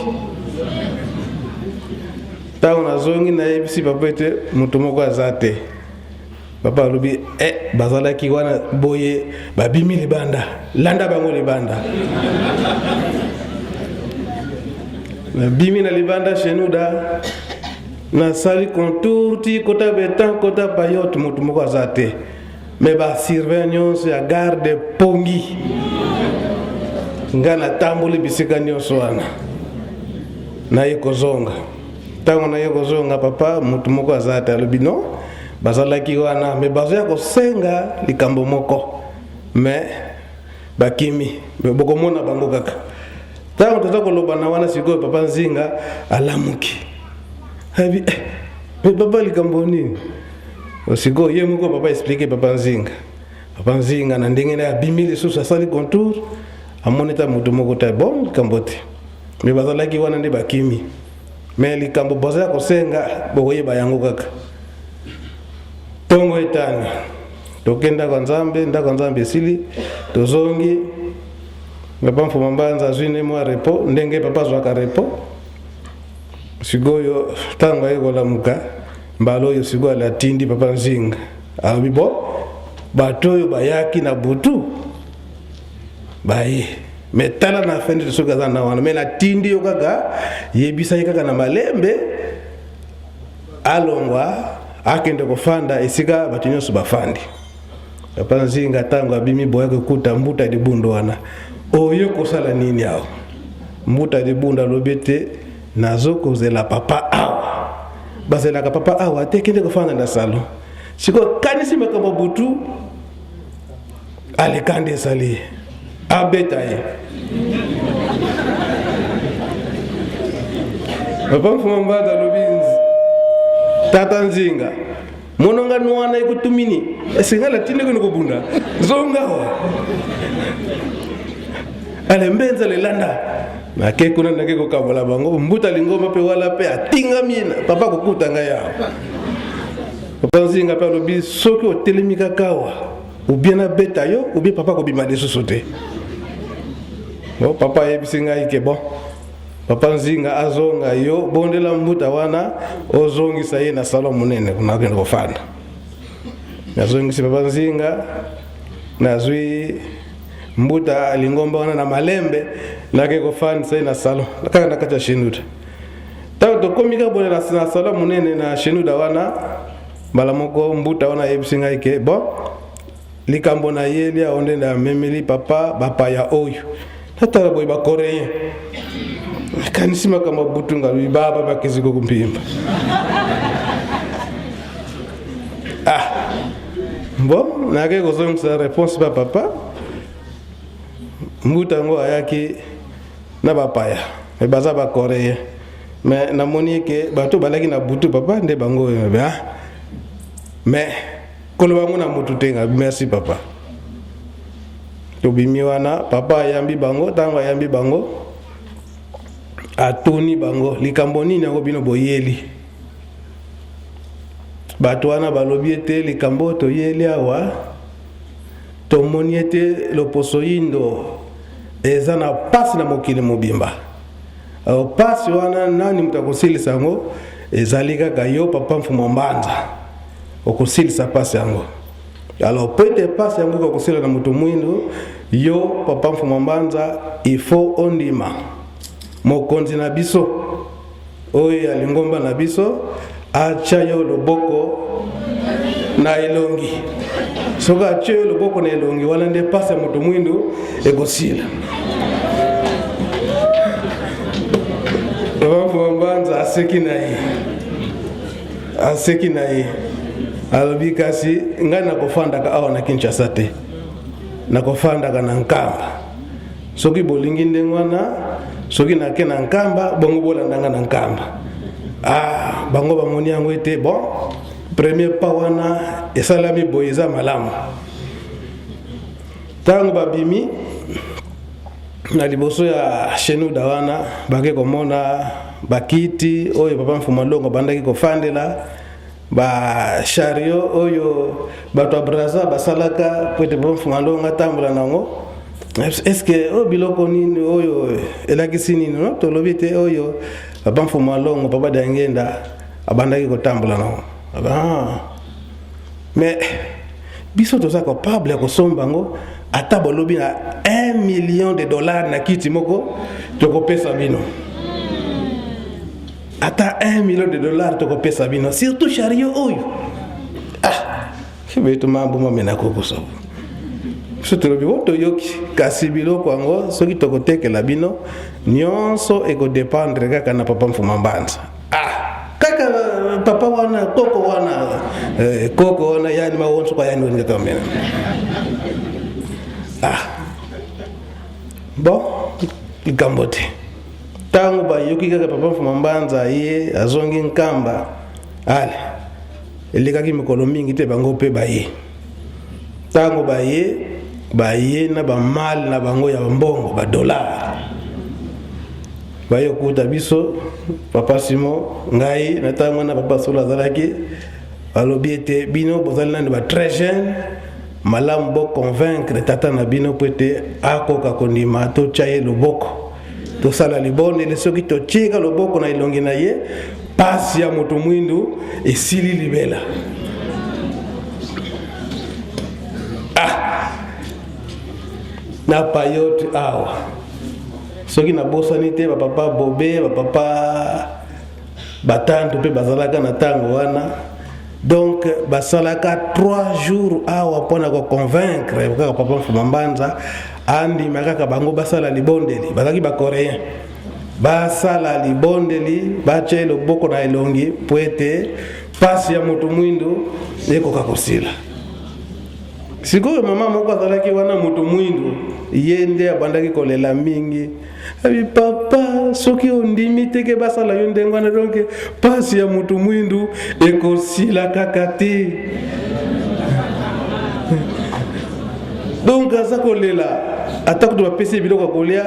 tawo na zongi na ebisi papa ete mutu moko azate papa alobi bazalaki wana boye babimi libanda landa bango libanda babimi na libanda shenuda na sali contour ti kota betan kota payote mutu moko aza te me basurveillance ya garde pongi nga natamboli bisika nyonso wana naye kozonga ntango naye kozonga papa mutu moko aza te alobi no bazalaki wana me bazoya kosenga likambo moko me bakimi bokomona bango kaka ntango toza koloba na wana sikoyo papa Nzinga alamuki abi me papa likambo nini osikoyo ye moko papa explique papa Nzinga na ndenge na abimi lisusu asali contour amoneta mutu moko ta bon likambo te me bazalaki wana nde bakimi me likambo bazoya kosenga bokoyeba yango kaka tongo etani tokenda kwa nzambe esili tozongi papa Mfuma Mbanza azwine mwa repo ndenge papa zwaka repo sikoyo ntango ayekolamuka mbala oyo sikoyo alatindi papa Nzinga alobi bo bato oyo bayaki na butu baye me tala na fendi soki aza na wana me natindi yo kaka yebisa ye kaka na malembe alongwa akende kofanda esika bato nyonso bafandi papa Nzinga ntango abimi boya kokuta mbuta libundo wana oyo kosala nini awo mbuta libundo alobi te nazokozela papa awa bazelaka papa awa te kende kofanda na salon siko kanisi makambo butu alekande esali abeta ye papa Mfuma Mbanza alobi tata Nzinga mononga nwana ikutumini esingala tinde ko nikobunda zonga wa ale mbenza lelanda na ke kuna na ke ko kabola bango mbuta lingoma pe wala pe atinga mina papa kokuta nga ya papa Nzinga pe lobi soki otelemika kawa ubiena beta yo ubi papa ko bima de sosote bo papa yebisinga ike bon papa Nzinga azonga yo bondela mbuta wana ozongisa ye na salon munene kuna kende kofanda nazongisi papa Nzinga nazwi mbuta lingomba wana na malembe nake kofanda sai na salon nakaka nakata shenuda tawo to komika bone na salon munene na shenuda wana bala moko mbuta wana yebisinga ike bon likambo na yeli aonde na memeli papa bapaya oyo natala boy ba koreyen kanisi makamba butunga baba bakiziko kumpimba bon nake kozongisa réponse ba papa mbuta ngo ayaki na bapaya me baza ba koreyen me namoni ke bato balaki na butu papa nde bango me koloba ngo na mutu tenga merci papa tobimi wana papa ayambi bango tango ayambi bango atoni bango likambo nini yango bino boyeli bato wana balobi ete likambo toyeli awa tomoni ete loposo yindo eza na pasi na mokili mobimba pasi wana nani mutu akosilisa yango ezali kaka yo papa Mfuma Mbanza okosilisa pasi yango alors peut-être pasi yango kokosila na mutu mwindo yo papa Mfuma Mbanza il faut ondima mokonzi na biso oyo ya lingomba na biso acha yo loboko na elongi soka acha yo loboko na elongi wana nde pasi ya mutu mwindo ekosila papa Mfuma Mbanza aseki na ye alobi kasi ngai nakofandaka awa na Kinshasa te nakofandaka na Nkamba soki bolingi ndenge wana soki nake na Nkamba bongo bolandanga na Nkamba bango bamoni yango ete bon premier pas wana esalami boye eza malamu ntango babimi na liboso ya shenuda wana bake komona bakiti oyo papa Mfuma Longo bandaki kofandela ba chario oyo bato abraza basalaka pwete papa Mfuma Longo atambola nango eske o biloko nini oyo elakisi nini no tolobi te oyo papa Mfuma Longo papa Dangenda abandaki kotambola nango mais biso toza capable ya kosomba ngo ata bolobi na $1 million na kiti moko tokopesa bino. Ata $1 million tokopesa bino, surtout chariot oyo. Kibeto mambo mamena kokoso. Surtout lobi woto yoki kasi biloko yango soki tokotekela bino nyonso eko dépendre kaka na papa Mfuma Mbanza. Kaka papa wana koko wana yani mawonso kwa yani ngaka mena. Bon, ikambote. Tango ba yoki kaka papa Mfuma Mbanza ye azongi nkamba. Ale. Elikaki mikolo mingi te bango pe baye. Tango baye na ba mal na bango ya mbongo ba dollar. Baye kuta biso papa Simo ngai na tango na papa Sola zalaki alobi ete bino bozalina ba très jeune malamu bo convaincre tata na bino pete akoka kondima to chaye loboko to sala libone le soki to chika loboko na ilongi na ye pasi ya moto mwindu esili libela. Na payote awa soki na bosani te ba papa bobe ba papa batanto pe bazalaka na tango wana. Donc basalaka 3 jours awa pona ko convaincre kaka papa Mfuma Mbanza andi makaka bango basala libondeli bazaki ba coréen basala libondeli bache loboko na elongi poete pasi ya moto mwindu eko kakosila. Sikoyo mama moko azalaki wana moto mwindu yende abandaki kolela mingi. Abi papa soki ondimi teke basala yo ndengo na donc pasi ya moto mwindu ekosila kaka te. Donc aza kolela atako to bapesi biloko kolia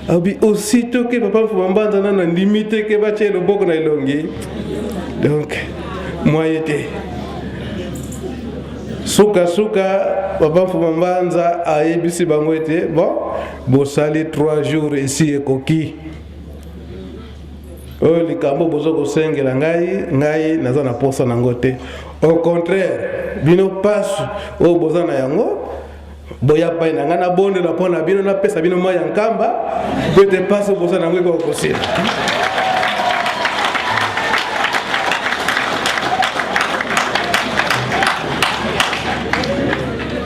abi aussitôt que papa Mfuma Mbanza na ndimi teke bache loboko na elongi. Donc moyete suka papa Mfuma Mbanza ayebisi bango ete bon bosali 3 jours ici ekoki oyo likambo bozo kosengela ngai naza na posa nango te. Au contraire bino pasu oyo boza na yango boya pai na ngana bonde na pona bino na pesa bino moya nkamba pete pasu boza nango ekokosila.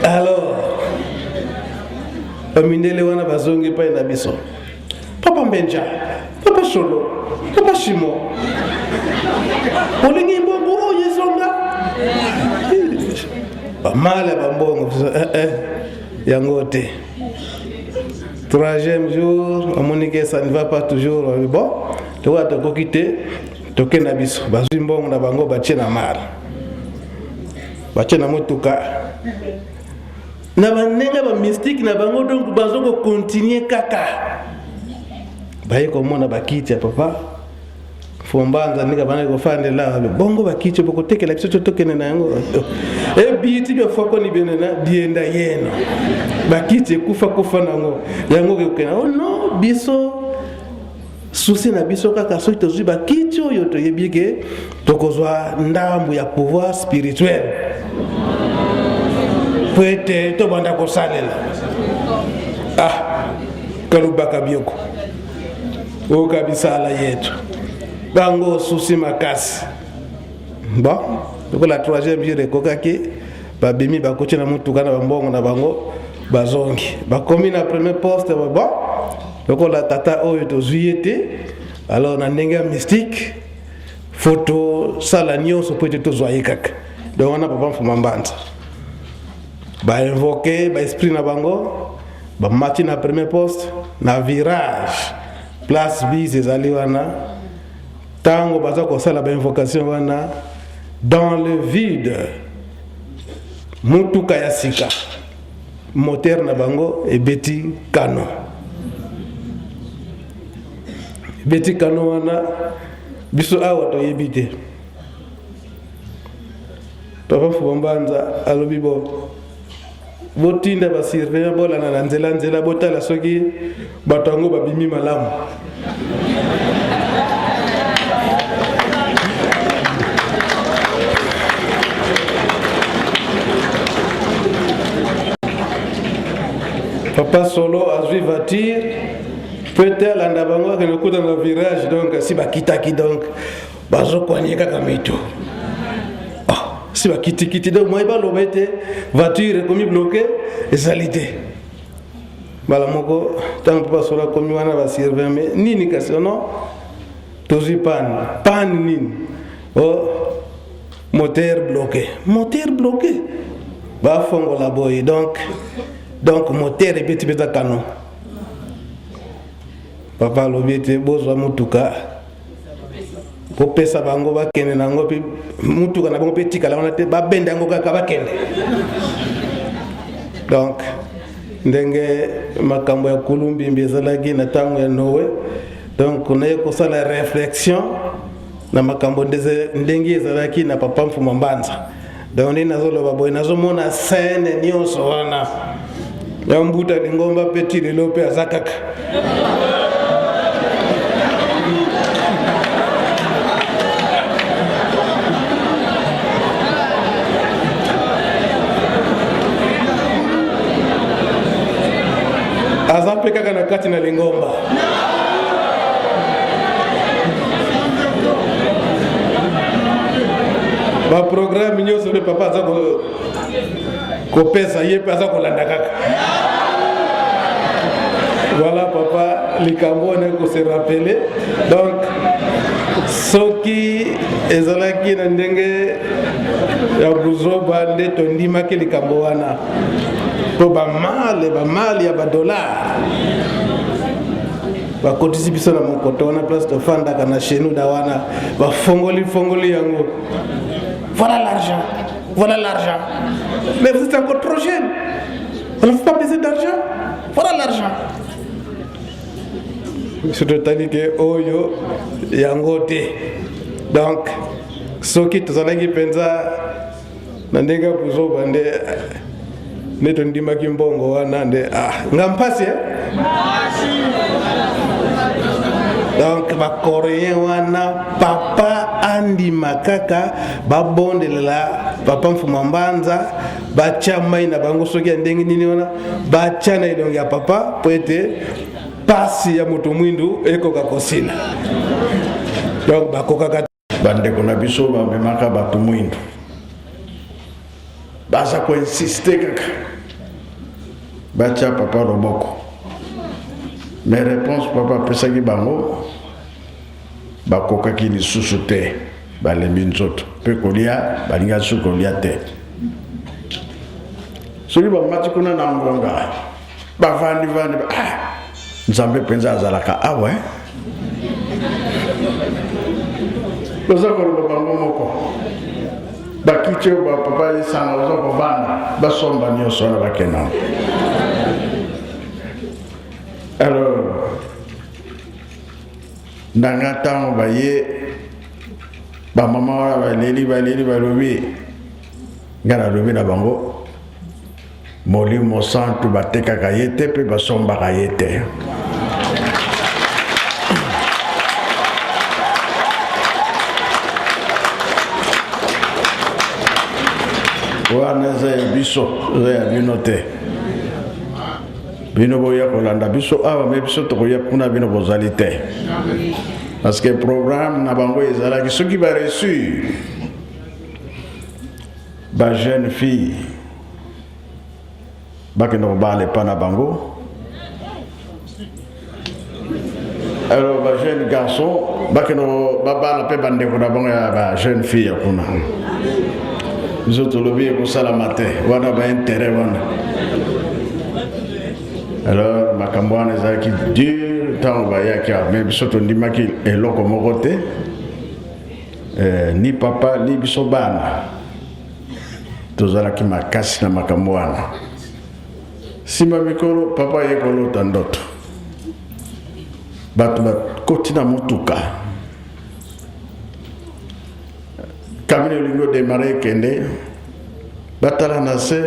Alors, Amindele wana bazongi pa na biso. Papa Mbenja, Papa Solo, Papa Shimo. Olingi mbongo yezonga. Ba mala ba mbongo yangote. 3e jour, amonike ça ne va pas toujours. Bon, to wa to kokite to kena biso. Bazwi mbongo na bango bache na mara. Bache na motuka. Na banenga ba mystique na bango donc bazoko continuer kaka baye komona bakiti ya papa Mfuma Mbanza nika bana ko fandela bongo bakiti boko tekela biso tokene na yango e biti byo fako ni benena dienda yeno bakiti kufa nango yango kokena oh no biso susi na biso kaka so tozu bakiti oyo to yebike tokozwa ndambu ya pouvoir spirituel. Poete to banda ko salela kalubaka bioko o kabisala yetu bango susi makasi. Bon donc la 3e jour ekokaki babimi bakoche na mutuka na bambongo na bango bazongi bakomi na premier poste. Bon donc la tata oyo to zuyete alors na ndenge mystique photo sala nyonso poete to zoye kaka donc on a papa Mfuma Mbanza ba invoquer ba esprit na bango ba match na premier poste na virage place bise ezali wana tango baza ko sala ba invocation wana dans le vide mutuka ya sika moteur na bango ebeti kano wana biso awa to yebite papa Mfuma Mbanza alobi bo botinda basirve bola na nzela botala soki batango babimi malamu. pas solo azwi voiture peut-être landa bango ke nokuta na virage donc si bakitaki donc bazokwanye kaka mito si bakiti donc moi baloba ete voiture komi bloqué ezali te bala moko ntango pas solo komi wana basurveille mais nini kasi non tozwi panne nini moteur bloqué bafongola boye donc moteur ebeti beta canon papa alobi ete bozwa mutuka popesa bango bakende nango mpe mutuka na bango mpe tikala wana te babende yango kaka bakende donc ndenge makambo ya kulumbimbi ezalaki na ntango ya Noe donc naye kosala réflexion na makambo ndenge ezalaki na papa Mfuma Mbanza donc ndi nazoloba boye nazomona scène nyonso wana ya mbuta lingomba peti lelo mpe aza kaka aza mpe kaka na kati na lingomba baprogramme nyonso mpe papa aza kopesa ye mpe aza kolanda kaka voilà papa likambo wana ekose rappele donc soki ezalaki na ndenge ya buzoba nde tondimaki likambo wana po bamale ya badollar bakotisi biso na mokoto wana place tofandaka na chez nous da wana bafongoli yango voilà l'argent mais vous êtes encore trop jeune on n'a pas besoin d'argent voilà l'argent sototali ke oyo yango te donc soki tozalaki mpenza na ndenge ya buzoba nde tondimaki mbongo wana nde nga mpasi donc bakoréen wana papa andima kaka babondelela papa Mfuma Mbanza batya mai na bango soki ya ndenge nini wana batya na elongi ya papa po ete pasi ya moto mwindu ekoka kosila donc bakokaka bandeko na biso bamemaka bato mwindu baza koinsiste kaka batya papa loboko mais réponse papa apesaki bango bakokaki lisusu te balembi nzoto mpe kolia balinga su kolia te soki bamati kuna na ngonga bavandi nzambe mpenza azalaka awa baza koloba bango moko bakiti oyo bapapa esanga baza kovanda basomba nyonso wana bakendanga alors ndanga ntango baye bamama wana baleli balobi nga nalobi na bango molimo santu batekaka ye te mpe basombaka ye te wana eza ya biso eza ya bino te bino boya kolanda biso awa me biso tokoya kuna bino bozali te parce que programme na bango ezalaki soki bareçu ba jeune fille bakende kobala epa na bango alors ba jeune garçon bakende babala mpe bandeko na bango ya ba jeune fille ya kuna biso tolobi ekosalama te wana baintérêt wana alors makambo wana ezalaki dur ntango bayaki mais biso tondimaki eloko moko te ni papa ni biso bana tozalaki makasi na makambo wana nsima mikolo papa ye kolota ndoto bato bakoti na motuka kamine olingi odemare ekende batala na se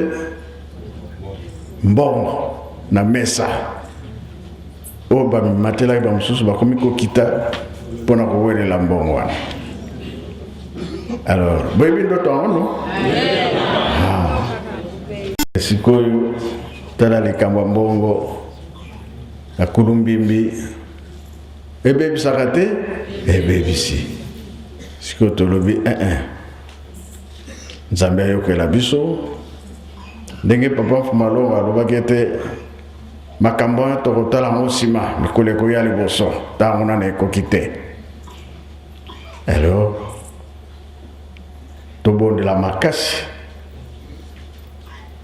mbongo na mesa oyo bamatelaki bamosusu bakomi kokita mpona kowelela mbongo wana alors boyebi ndoto yango no sikoyo tala likambo ya mbongo na kulumbimbi ebebisaka te ebebisi sikoyo tolobi nzambe ayokela biso ndenge papa Mfumalongo alobaki ete makambo oyo tokotala yango nsima mikolo ekoya liboso ntango nana ekoki te. Alors tobondela makasi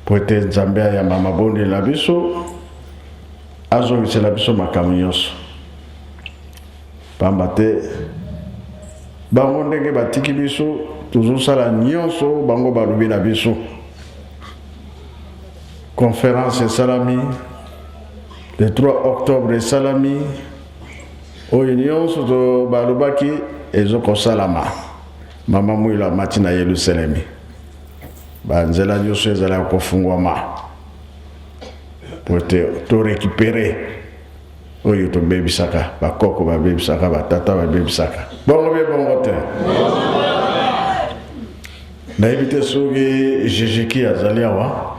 po ete nzambe ayamba mabondela biso azongisela biso makambo nyonso pamba te bango ndenge batiki biso tozosala nyonso bango balobi na biso. Conférence esalami le 3 octobre esalami oyo nyonso to balobaki ezokosalama. Mama Mwilo amati na Yerusalemi banzela nyonso ezalaki kofungwama po ete torekipere oyo tobebisaka bakoko babebisaka batata babebisaka bongo be bongo te nayebi te soki Jejeki azali awa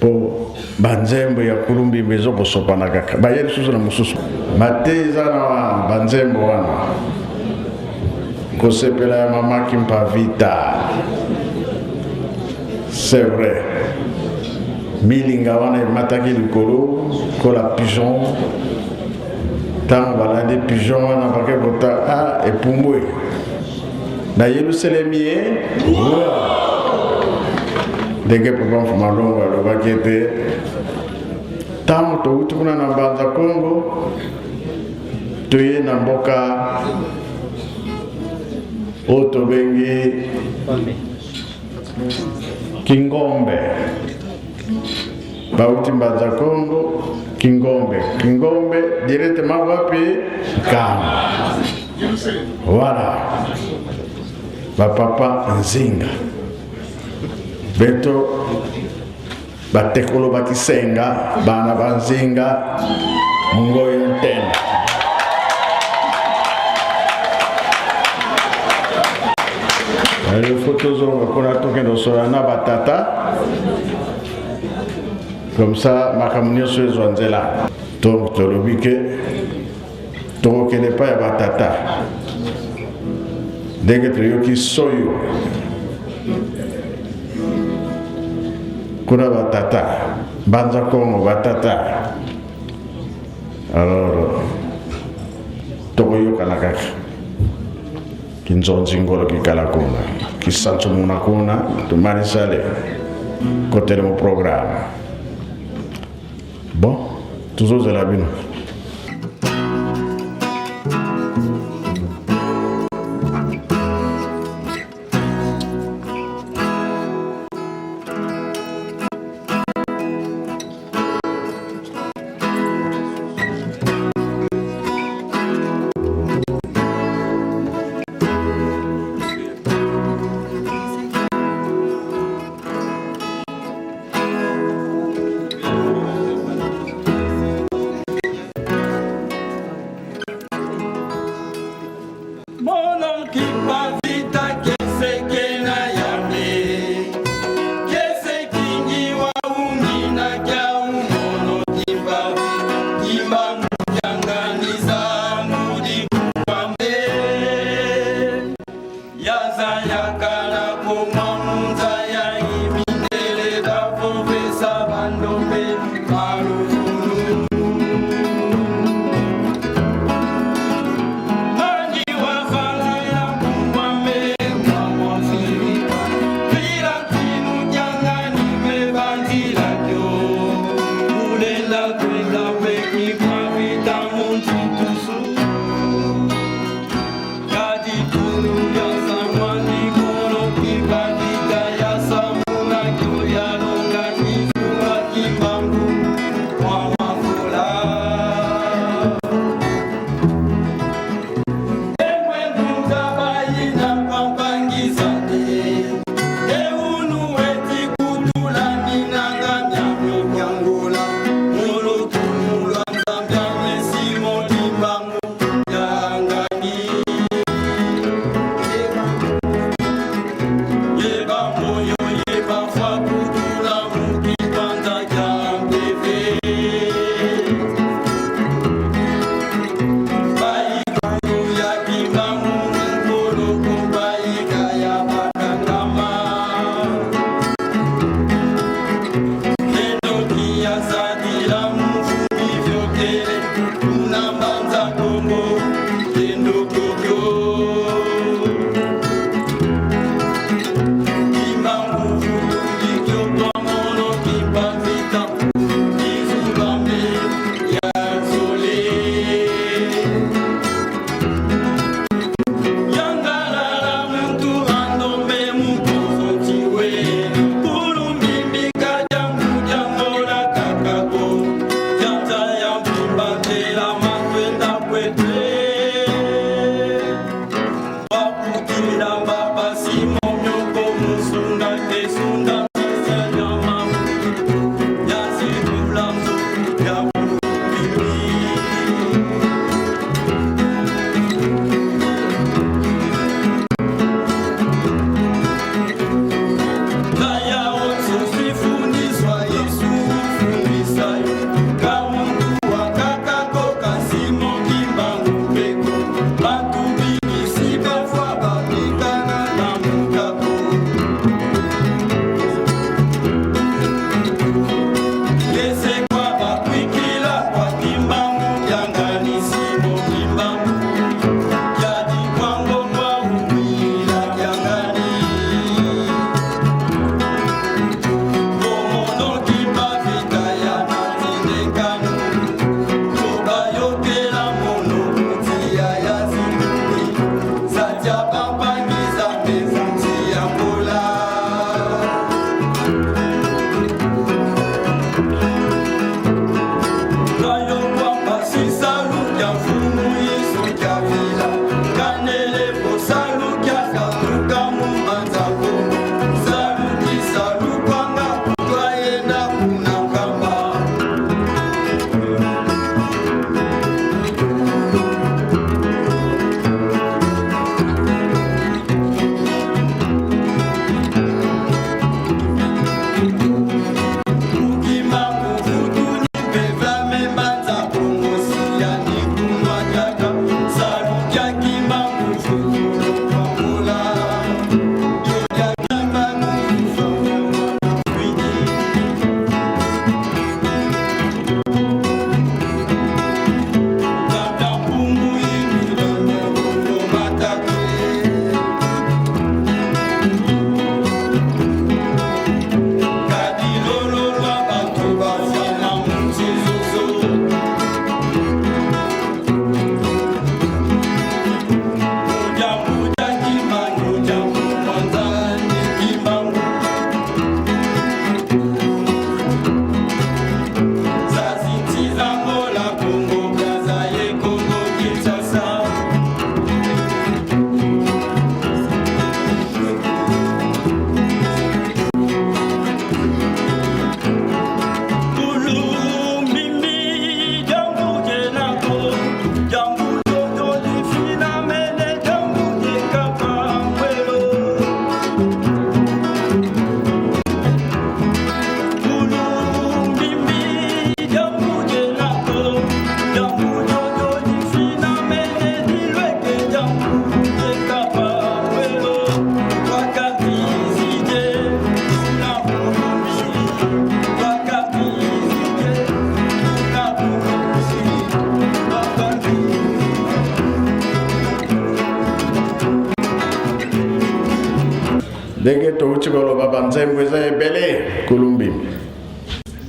po banzembo ya kulumbi ezokosopa kaka baye lisusu na mosusu mate eza na banzembo wana kosepela ya mama Kimpavita. C'est vrai milinga wana emataki likolo kola pigeon ntango balandi pigeon wana bake kota epumbwe na Yerusalemi ye ndenge papa Mfumalongo alobaki ete ntango touti kuna na Mbanza Kongo toye na mboka oyo tobengi Kingombe. Bauti Mbanza Kongo Kingombe directement wapi Kama. Voilà bapapa Nzinga beto batekolo bakisenga bana banzinga mungoyo ntenda les photos qu'on a toqué dans Solana Batata comme ça ma communion sur Zwanzela donc tu le dis que tu ne connais pas Batata dès que tu yoki soyo kuna Batata Mbanza Kongo Batata alors tokoyoka na kaka kinzonzi ngolo kikala kuna kisancho muna kuna tumari sale côté de mon programme bon toujours la bino.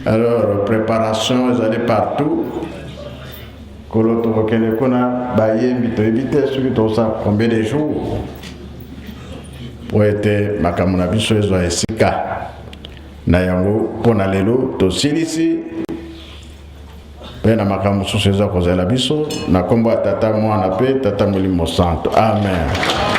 Alors, préparation, vous allez partout. Combien de jours pour être makamuna biso ezo esika na yango pona lelo to silisi pena makamusu sezo kozela biso na komba tata mwana pe tata mulimo santo. Amen.